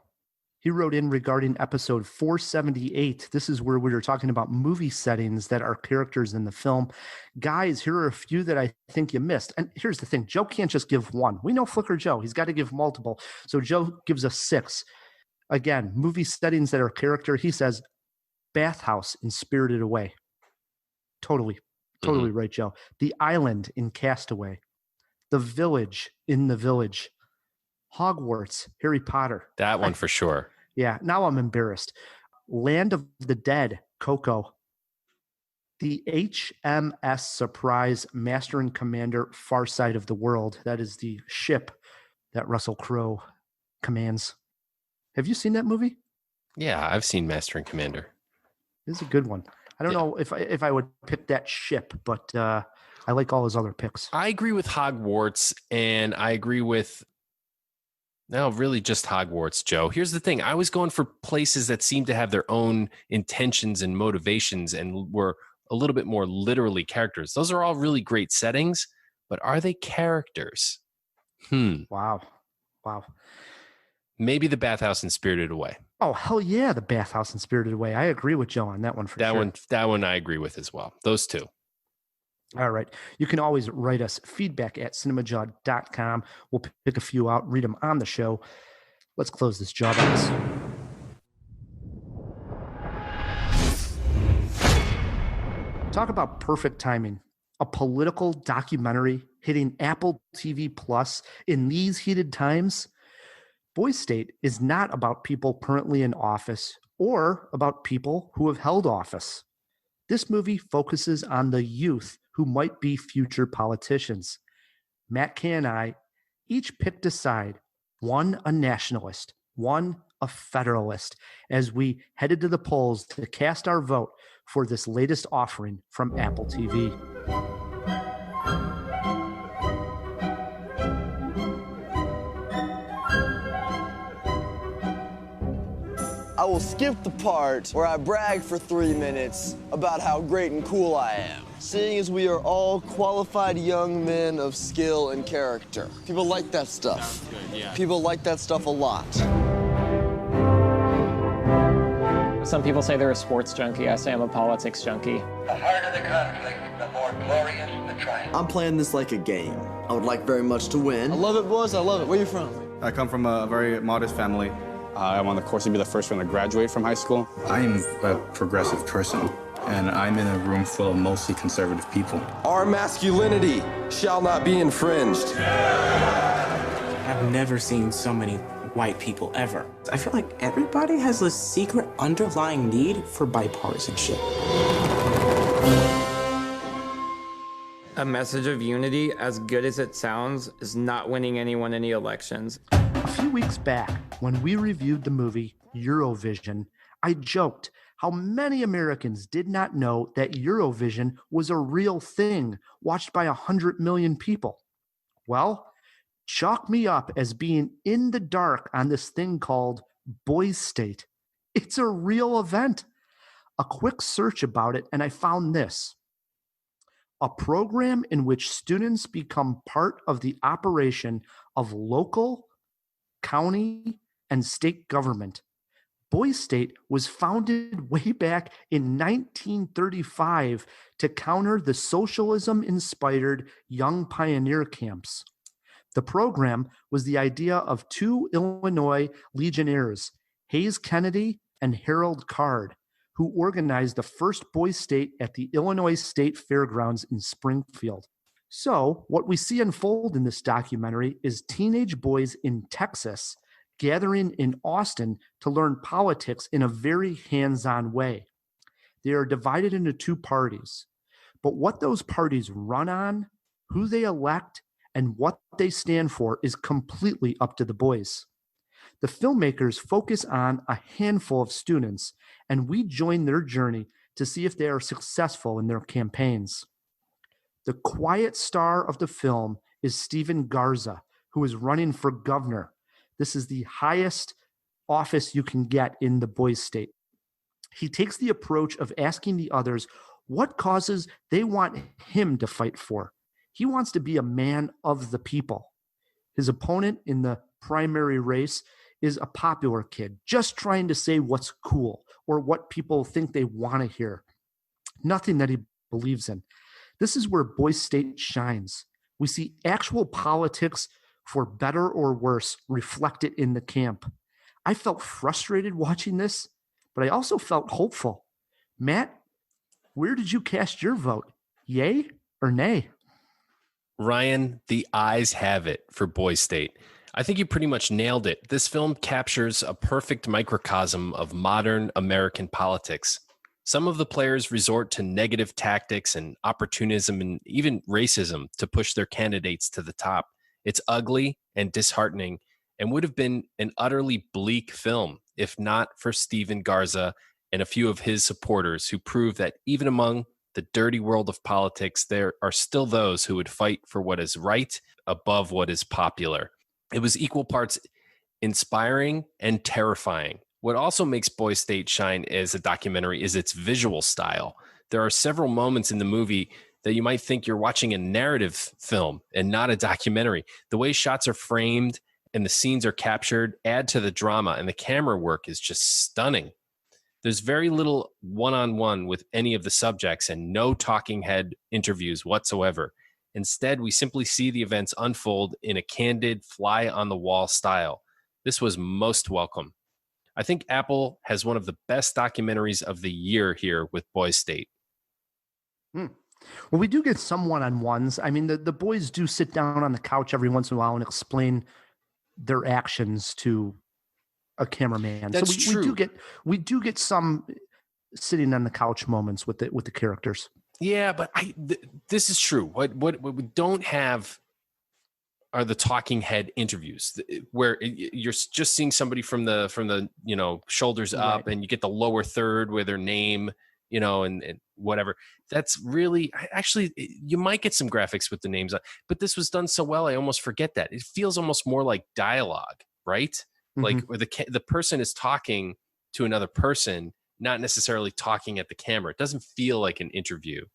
[SPEAKER 3] He wrote in regarding episode 478. This is where we were talking about movie settings that are characters in the film. Guys, here are a few that I think you missed. And here's the thing. Joe can't just give one. We know Flicker Joe. He's got to give multiple. So Joe gives us 6. Again, movie settings that are character. He says, bathhouse in Spirited Away. Totally right, Joe. The island in Castaway. The village in The Village. Hogwarts, Harry Potter.
[SPEAKER 2] That one for sure.
[SPEAKER 3] Yeah, now I'm embarrassed. Land of the Dead, Coco. The HMS Surprise, Master and Commander, Far Side of the World. That is the ship that Russell Crowe commands. Have you seen that movie?
[SPEAKER 2] Yeah, I've seen Master and Commander.
[SPEAKER 3] This is a good one. I don't know if I would pick that ship, but I like all his other picks.
[SPEAKER 2] I agree with Hogwarts, and I agree with no, really just Hogwarts, Joe. Here's the thing. I was going for places that seem to have their own intentions and motivations and were a little bit more literally characters. Those are all really great settings, but are they characters?
[SPEAKER 3] Wow.
[SPEAKER 2] Maybe the bathhouse in Spirited Away.
[SPEAKER 3] Oh, hell yeah, the bathhouse in Spirited Away. I agree with Joe on that one for sure.
[SPEAKER 2] That one I agree with as well. Those two.
[SPEAKER 3] All right. You can always write us feedback at cinemajaw.com. We'll pick a few out, read them on the show. Let's close this job box. Talk about perfect timing. A political documentary hitting Apple TV Plus in these heated times. Boys State is not about people currently in office or about people who have held office. This movie focuses on the youth who might be future politicians. Matt Kay and I each picked a side, one a nationalist, one a federalist, as we headed to the polls to cast our vote for this latest offering from Apple TV.
[SPEAKER 12] I will skip the part where I brag for 3 minutes about how great and cool I am, seeing as we are all qualified young men of skill and character. People like that stuff. Good, yeah. People like that stuff a lot.
[SPEAKER 13] Some people say they're a sports junkie. I say I'm a politics junkie.
[SPEAKER 14] The harder the conflict, the more glorious the triumph.
[SPEAKER 12] I'm playing this like a game. I would like very much to win. I love it, boys. I love it. Where you from?
[SPEAKER 15] I come from a very modest family. I'm on the course to be the first one to graduate from high school.
[SPEAKER 8] I'm a progressive person, and I'm in a room full of mostly conservative people.
[SPEAKER 12] Our masculinity shall not be infringed.
[SPEAKER 16] I've never seen so many white people ever. I feel like everybody has this secret underlying need for bipartisanship.
[SPEAKER 13] A message of unity, as good as it sounds, is not winning anyone any elections.
[SPEAKER 3] A few weeks back, when we reviewed the movie Eurovision, I joked how many Americans did not know that Eurovision was a real thing watched by 100 million people. Well, chalk me up as being in the dark on this thing called Boys State. It's a real event. A quick search about it, and I found this. A program in which students become part of the operation of local, county, and state government. Boys State was founded way back in 1935 to counter the socialism-inspired young pioneer camps. The program was the idea of two Illinois legionnaires, Hayes Kennedy and Harold Card, who organized the first Boys State at the Illinois State Fairgrounds in Springfield. So, what we see unfold in this documentary is teenage boys in Texas gathering in Austin to learn politics in a very hands-on way. They are divided into two parties, but what those parties run on, who they elect, and what they stand for is completely up to the boys. The filmmakers focus on a handful of students, and we join their journey to see if they are successful in their campaigns. The quiet star of the film is Stephen Garza, who is running for governor. This is the highest office you can get in the Boys State. He takes the approach of asking the others what causes they want him to fight for. He wants to be a man of the people. His opponent in the primary race is a popular kid, just trying to say what's cool or what people think they want to hear. Nothing that he believes in. This is where Boys State shines. We see actual politics, for better or worse, reflected in the camp. I felt frustrated watching this, but I also felt hopeful. Matt, where did you cast your vote? Yay or nay?
[SPEAKER 2] Ryan, the eyes have it for Boys State. I think you pretty much nailed it. This film captures a perfect microcosm of modern American politics. Some of the players resort to negative tactics and opportunism and even racism to push their candidates to the top. It's ugly and disheartening and would have been an utterly bleak film if not for Stephen Garza and a few of his supporters who prove that even among the dirty world of politics, there are still those who would fight for what is right above what is popular. It was equal parts inspiring and terrifying. What also makes Boys State shine as a documentary is its visual style. There are several moments in the movie that you might think you're watching a narrative film and not a documentary. The way shots are framed and the scenes are captured add to the drama, and the camera work is just stunning. There's very little one-on-one with any of the subjects and no talking head interviews whatsoever. Instead, we simply see the events unfold in a candid, fly-on-the-wall style. This was most welcome. I think Apple has one of the best documentaries of the year here with Boys State.
[SPEAKER 3] Well, we do get some one-on-ones. I mean, the boys do sit down on the couch every once in a while and explain their actions to a cameraman.
[SPEAKER 2] That's
[SPEAKER 3] so
[SPEAKER 2] true.
[SPEAKER 3] We do get some sitting on the couch moments with the characters.
[SPEAKER 2] Yeah, but this is true. What we don't have are the talking head interviews where you're just seeing somebody from the shoulders up, right, and you get the lower third with their name, and whatever. That's really, actually, you might get some graphics with the names on, but this was done so well, I almost forget that. It feels almost more like dialogue, right? Mm-hmm. Like where the person is talking to another person, not necessarily talking at the camera. It doesn't feel like an interview.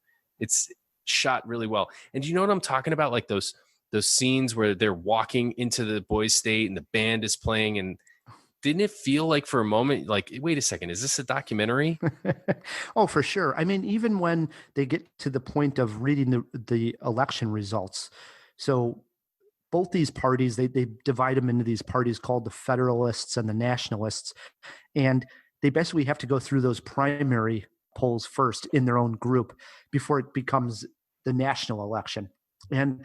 [SPEAKER 2] It's shot really well. And do you know what I'm talking about? Like those scenes where they're walking into the Boys State and the band is playing, and didn't it feel like for a moment, like, wait a second, is this a documentary?
[SPEAKER 3] Oh, for sure. I mean, even when they get to the point of reading the election results. So both these parties, they divide them into these parties called the Federalists and the Nationalists. And they basically have to go through those primary polls first in their own group before it becomes the national election. And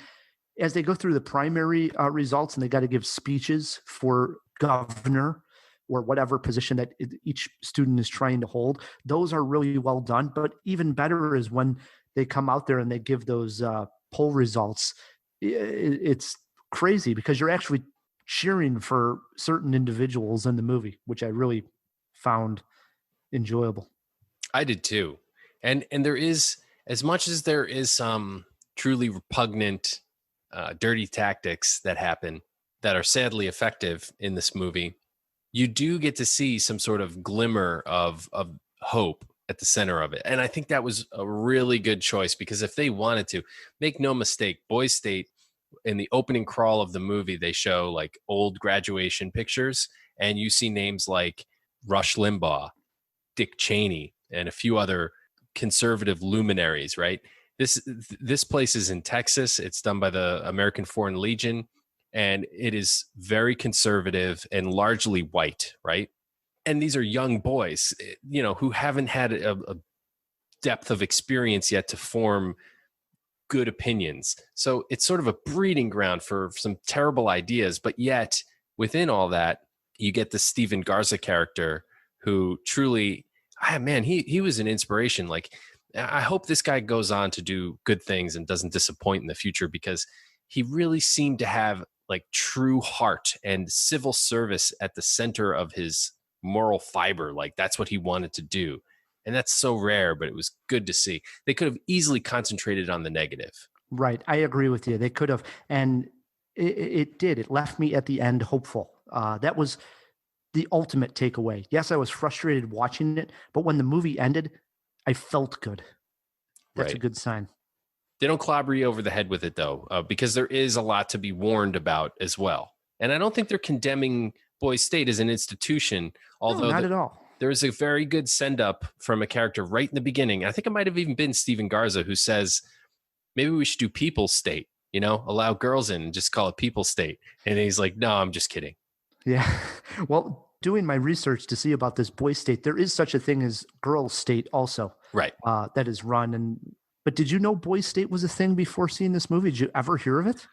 [SPEAKER 3] as they go through the primary results, and they got to give speeches for governor or whatever position that each student is trying to hold, those are really well done. But even better is when they come out there and they give those poll results. It's crazy because you're actually cheering for certain individuals in the movie, which I really found enjoyable.
[SPEAKER 2] I did too. And there is, as much as there is some truly repugnant, dirty tactics that happen that are sadly effective in this movie, you do get to see some sort of glimmer of hope at the center of it. And I think that was a really good choice, because if they wanted to, make no mistake, Boys State, in the opening crawl of the movie, they show like old graduation pictures, and you see names like Rush Limbaugh, Dick Cheney, and a few other conservative luminaries, right? This place is in Texas. It's done by the American Foreign Legion, and it is very conservative and largely white, right? And these are young boys, who haven't had a depth of experience yet to form good opinions. So it's sort of a breeding ground for some terrible ideas, but yet within all that, you get the Steven Garza character who truly, man, he was an inspiration. Like, I hope this guy goes on to do good things and doesn't disappoint in the future, because he really seemed to have like true heart and civil service at the center of his moral fiber. Like, that's what he wanted to do. And that's so rare, but it was good to see. They could have easily concentrated on the negative.
[SPEAKER 3] Right. I agree with you. They could have. And it did. It left me at the end hopeful. That was the ultimate takeaway. Yes, I was frustrated watching it, but when the movie ended, I felt good. That's a good sign.
[SPEAKER 2] They don't clobber you over the head with it, though, because there is a lot to be warned about as well. And I don't think they're condemning Boys State as an institution, although
[SPEAKER 3] no, not at all.
[SPEAKER 2] There's a very good send-up from a character right in the beginning. I think it might have even been Steven Garza who says, maybe we should do People State, allow girls in and just call it People State. And he's like, no, I'm just kidding.
[SPEAKER 3] Yeah. Well, doing my research to see about this Boys State, there is such a thing as Girls State also.
[SPEAKER 2] Right.
[SPEAKER 3] That is run. But did you know Boys State was a thing before seeing this movie? Did you ever hear of it?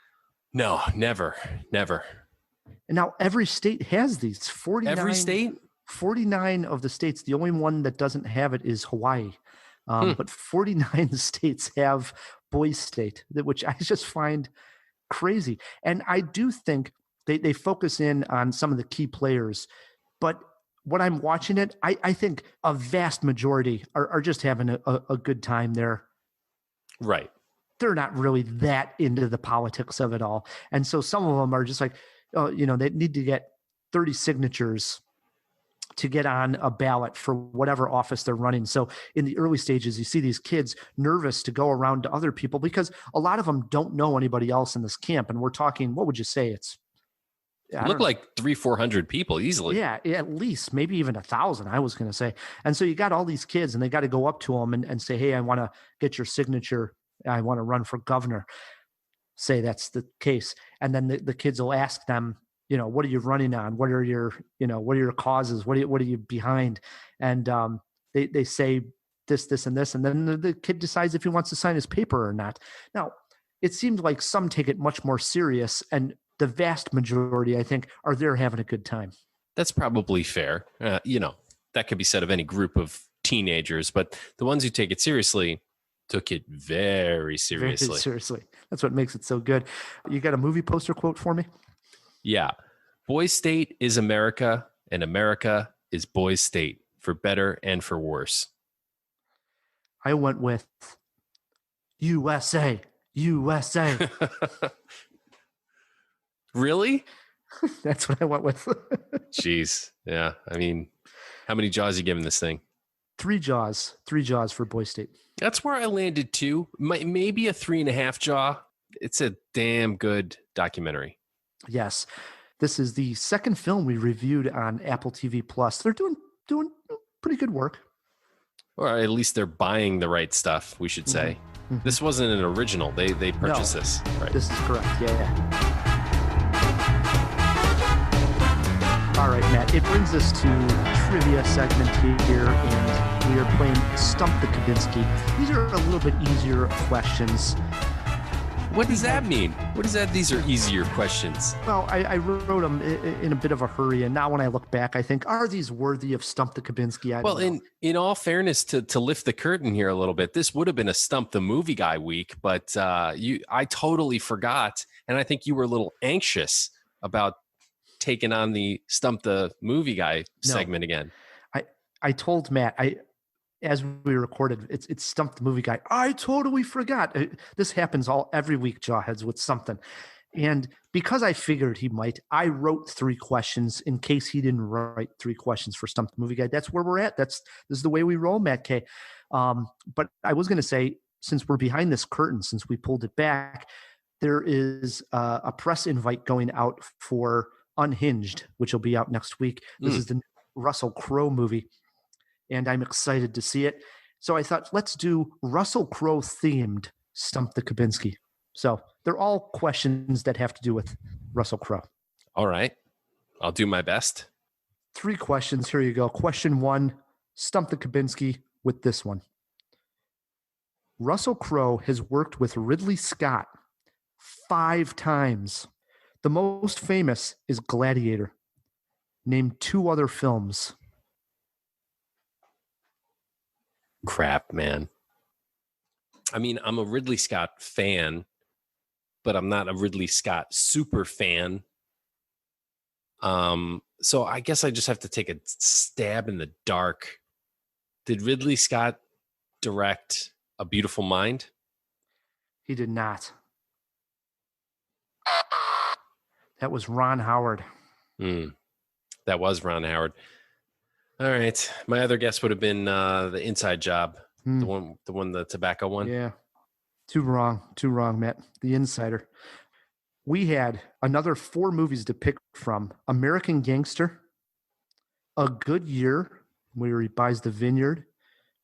[SPEAKER 2] No, never.
[SPEAKER 3] And now every state has these. 49,
[SPEAKER 2] every state?
[SPEAKER 3] 49 of the states. The only one that doesn't have it is Hawaii. But 49 states have Boys State, which I just find crazy. And I do think they focus in on some of the key players. But when I'm watching it, I think a vast majority are just having a good time there.
[SPEAKER 2] Right.
[SPEAKER 3] They're not really that into the politics of it all. And so some of them are just like, they need to get 30 signatures to get on a ballot for whatever office they're running. So in the early stages, you see these kids nervous to go around to other people because a lot of them don't know anybody else in this camp. And we're talking, what would you say? It's
[SPEAKER 2] look like 300-400 people easily.
[SPEAKER 3] Yeah, at least maybe even 1,000, I was going to say. And so you got all these kids and they got to go up to them and say, hey, I want to get your signature. I want to run for governor. Say that's the case. And then the kids will ask them, what are you running on? What are your causes? What are you behind? And they say this, and this. And then the kid decides if he wants to sign his paper or not. Now, it seemed like some take it much more serious, and the vast majority, I think, are there having a good time.
[SPEAKER 2] That's probably fair. That could be said of any group of teenagers, but the ones who take it seriously took it very seriously.
[SPEAKER 3] Very seriously. That's what makes it so good. You got a movie poster quote for me?
[SPEAKER 2] Yeah. Boys State is America, and America is Boys State, for better and for worse.
[SPEAKER 3] I went with USA.
[SPEAKER 2] Really?
[SPEAKER 3] That's what I went with.
[SPEAKER 2] Jeez. Yeah. I mean, how many jaws are you giving this thing?
[SPEAKER 3] 3 jaws. 3 jaws for Boys State.
[SPEAKER 2] That's where I landed too. Maybe a 3.5 jaw. It's a damn good documentary.
[SPEAKER 3] Yes. This is the second film we reviewed on Apple TV Plus. They're doing pretty good work.
[SPEAKER 2] Or at least they're buying the right stuff, we should say. Mm-hmm. This wasn't an original. They purchased this. Right.
[SPEAKER 3] This is correct. Yeah. All right, Matt. It brings us to trivia segment here, and we are playing Stump the Kubinski. These are a little bit easier questions.
[SPEAKER 2] What does that mean? What is that? These are easier questions.
[SPEAKER 3] Well, I wrote them in a bit of a hurry, and now when I look back, I think, are these worthy of Stump the Kubinski?
[SPEAKER 2] Well, in all fairness, to lift the curtain here a little bit, this would have been a Stump the Movie Guy week, but I totally forgot, and I think you were a little anxious about taking on the Stump the Movie Guy segment again.
[SPEAKER 3] I told Matt, as we recorded, it's Stump the Movie Guy. I totally forgot. This happens every week, Jawheads, with something. And because I figured he might, I wrote 3 questions in case he didn't write 3 questions for Stump the Movie Guy. That's where we're at. This is the way we roll, Matt K. But I was going to say, since we're behind this curtain, since we pulled it back, there is a press invite going out for Unhinged, which will be out next week. This is the Russell Crowe movie, and I'm excited to see it. So I thought, let's do Russell Crowe themed Stump the Kubinski. So they're all questions that have to do with Russell Crowe.
[SPEAKER 2] All right. I'll do my best.
[SPEAKER 3] 3 questions. Here you go. Question 1, Stump the Kubinski with this one. Russell Crowe has worked with Ridley Scott 5 times. The most famous is Gladiator. Name 2 other films.
[SPEAKER 2] Crap, man. I mean, I'm a Ridley Scott fan, but I'm not a Ridley Scott super fan. So I guess I just have to take a stab in the dark. Did Ridley Scott direct A Beautiful Mind?
[SPEAKER 3] He did not. That was Ron Howard.
[SPEAKER 2] That was Ron Howard. All right. My other guess would have been The Inside Job. The tobacco one.
[SPEAKER 3] Yeah. Too wrong, Matt. The Insider. We had another 4 movies to pick from. American Gangster, A Good Year, where he buys the vineyard,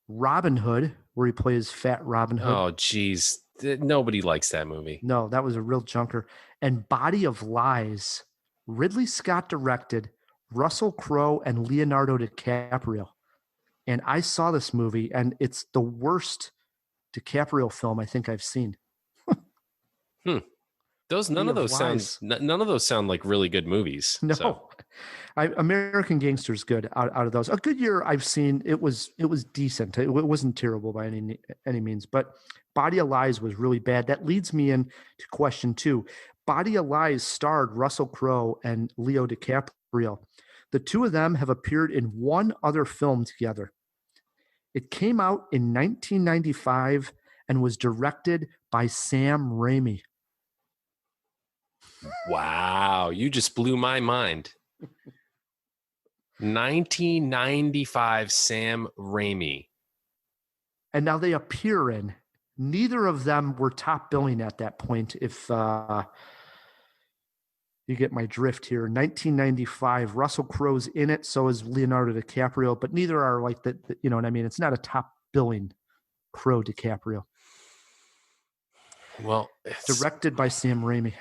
[SPEAKER 3] Robin Hood, where he plays Fat Robin Hood.
[SPEAKER 2] Oh, geez. Nobody likes that movie.
[SPEAKER 3] No, that was a real junker. And Body of Lies, Ridley Scott directed, Russell Crowe and Leonardo DiCaprio. And I saw this movie, and it's the worst DiCaprio film I think I've seen.
[SPEAKER 2] None of those sound like really good movies.
[SPEAKER 3] No,
[SPEAKER 2] so.
[SPEAKER 3] American Gangster's good out of those. A Good Year I've seen. It was decent. It wasn't terrible by any means, but Body of Lies was really bad. That leads me into question 2. Body of Lies starred Russell Crowe and Leo DiCaprio. The 2 of them have appeared in 1 other film together. It came out in 1995 and was directed by Sam Raimi.
[SPEAKER 2] Wow, you just blew my mind. 1995 Sam Raimi.
[SPEAKER 3] And now they appear in. Neither of them were top billing at that point, if you get my drift here. 1995, Russell Crowe's in it, so is Leonardo DiCaprio, but neither are like the you know what I mean? It's not a top billing Crowe DiCaprio.
[SPEAKER 2] Well,
[SPEAKER 3] directed by Sam Raimi.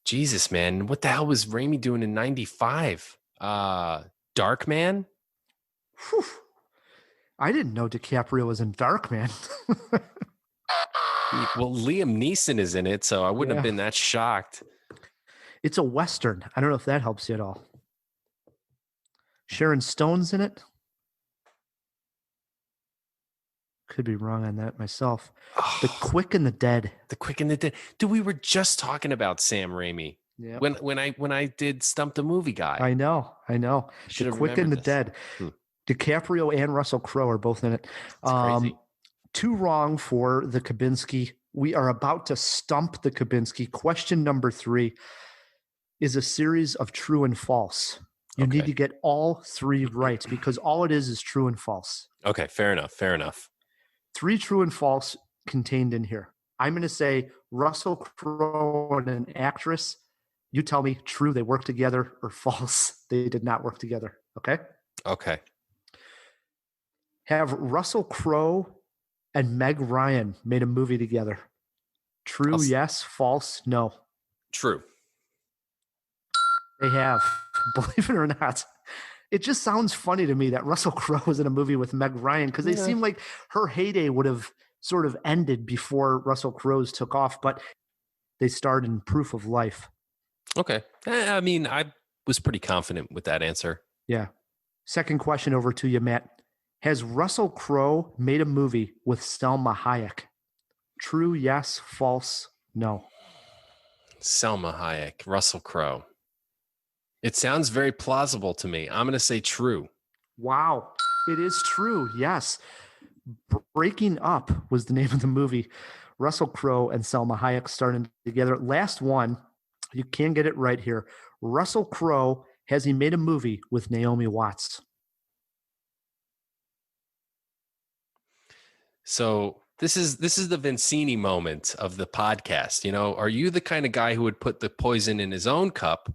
[SPEAKER 2] Jesus, man. What the hell was Raimi doing in 95? Darkman?
[SPEAKER 3] Whew. I didn't know DiCaprio was in Darkman.
[SPEAKER 2] Well, Liam Neeson is in it, so I wouldn't have been that shocked.
[SPEAKER 3] It's a Western. I don't know if that helps you at all. Sharon Stone's in it. Could be wrong on that myself. The Quick and the Dead.
[SPEAKER 2] The Quick and the Dead. Dude, we were just talking about Sam Raimi.
[SPEAKER 3] Yeah.
[SPEAKER 2] When I did Stump the Movie Guy.
[SPEAKER 3] I know. The Quick and the Dead. DiCaprio and Russell Crowe are both in it.
[SPEAKER 2] Crazy.
[SPEAKER 3] 2 wrong for the Kubinski. We are about to stump the Kubinski. Question number 3 is a series of true and false. You need to get all 3 right because all it is true and false.
[SPEAKER 2] Okay, fair enough.
[SPEAKER 3] 3 true and false contained in here. I'm going to say Russell Crowe and an actress. You tell me true, they work together, or false, they did not work together. Okay?
[SPEAKER 2] Okay.
[SPEAKER 3] Have Russell Crowe and Meg Ryan made a movie together? True, yes. False, no.
[SPEAKER 2] True.
[SPEAKER 3] They have, believe it or not. It just sounds funny to me that Russell Crowe was in a movie with Meg Ryan because they seem like her heyday would have sort of ended before Russell Crowe's took off, but they starred in Proof of Life.
[SPEAKER 2] Okay. I mean, I was pretty confident with that answer.
[SPEAKER 3] Yeah. Second question over to you, Matt. Has Russell Crowe made a movie with Selma Hayek? True, yes. False, no.
[SPEAKER 2] Selma Hayek, Russell Crowe. It sounds very plausible to me. I'm going to say true.
[SPEAKER 3] Wow. It is true. Yes. Breaking Up was the name of the movie. Russell Crowe and Selma Hayek started together. Last one. You can get it right here. Russell Crowe, has he made a movie with Naomi Watts?
[SPEAKER 2] So This is the Vincini moment of the podcast. You know, are you the kind of guy who would put the poison in his own cup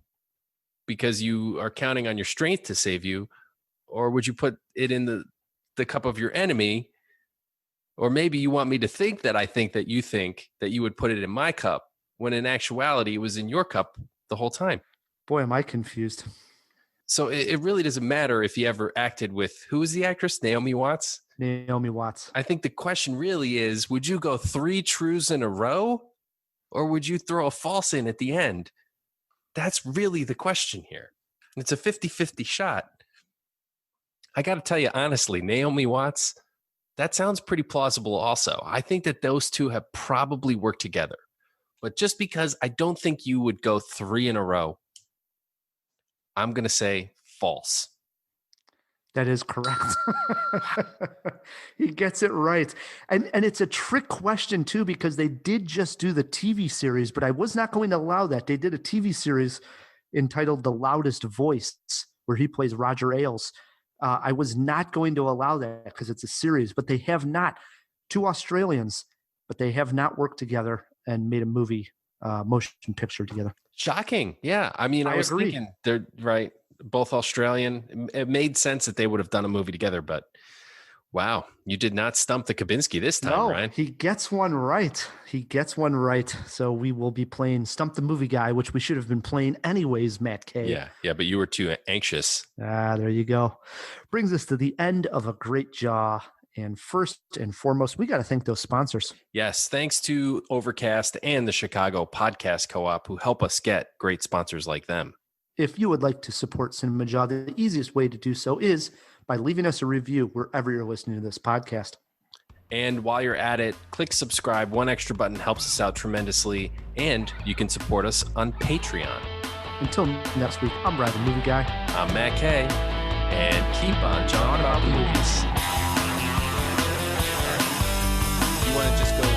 [SPEAKER 2] because you are counting on your strength to save you, or would you put it in the cup of your enemy? Or maybe you want me to think that you think that you would put it in my cup when in actuality it was in your cup the whole time.
[SPEAKER 3] Boy, am I confused.
[SPEAKER 2] So it really doesn't matter if you ever acted with, who is the actress? Naomi Watts?
[SPEAKER 3] Naomi Watts.
[SPEAKER 2] I think the question really is, would you go 3 truths in a row, or would you throw a false in at the end? That's really the question here. It's a 50-50 shot. I got to tell you, honestly, Naomi Watts, that sounds pretty plausible also. I think that those two have probably worked together. But just because I don't think you would go 3 in a row, I'm going to say false.
[SPEAKER 3] That is correct. He gets it right. And it's a trick question, too, because they did just do the TV series, but I was not going to allow that. They did a TV series entitled The Loudest Voice, where he plays Roger Ailes. I was not going to allow that because it's a series, but they have not. 2 Australians, but they have not worked together and made a movie, motion picture together.
[SPEAKER 2] Shocking. Yeah. I mean, I was
[SPEAKER 3] agree.
[SPEAKER 2] thinking they're right. Both Australian. It made sense that they would have done a movie together, but wow, you did not stump the Kubinski this time, Ryan.
[SPEAKER 3] He gets one right. So we will be playing Stump the Movie Guy, which we should have been playing anyways, Matt K.
[SPEAKER 2] Yeah, but you were too anxious.
[SPEAKER 3] There you go. Brings us to the end of a great jaw. And first and foremost, we got to thank those sponsors.
[SPEAKER 2] Yes, thanks to Overcast and the Chicago Podcast Co-op who help us get great sponsors like them.
[SPEAKER 3] If you would like to support Cinemajaw, the easiest way to do so is by leaving us a review wherever you're listening to this podcast.
[SPEAKER 2] And while you're at it, click subscribe. One extra button helps us out tremendously, and you can support us on Patreon.
[SPEAKER 3] Until next week, I'm Ryan, the Movie Guy.
[SPEAKER 2] I'm Matt K. And keep on jawing about the movies. You want to just go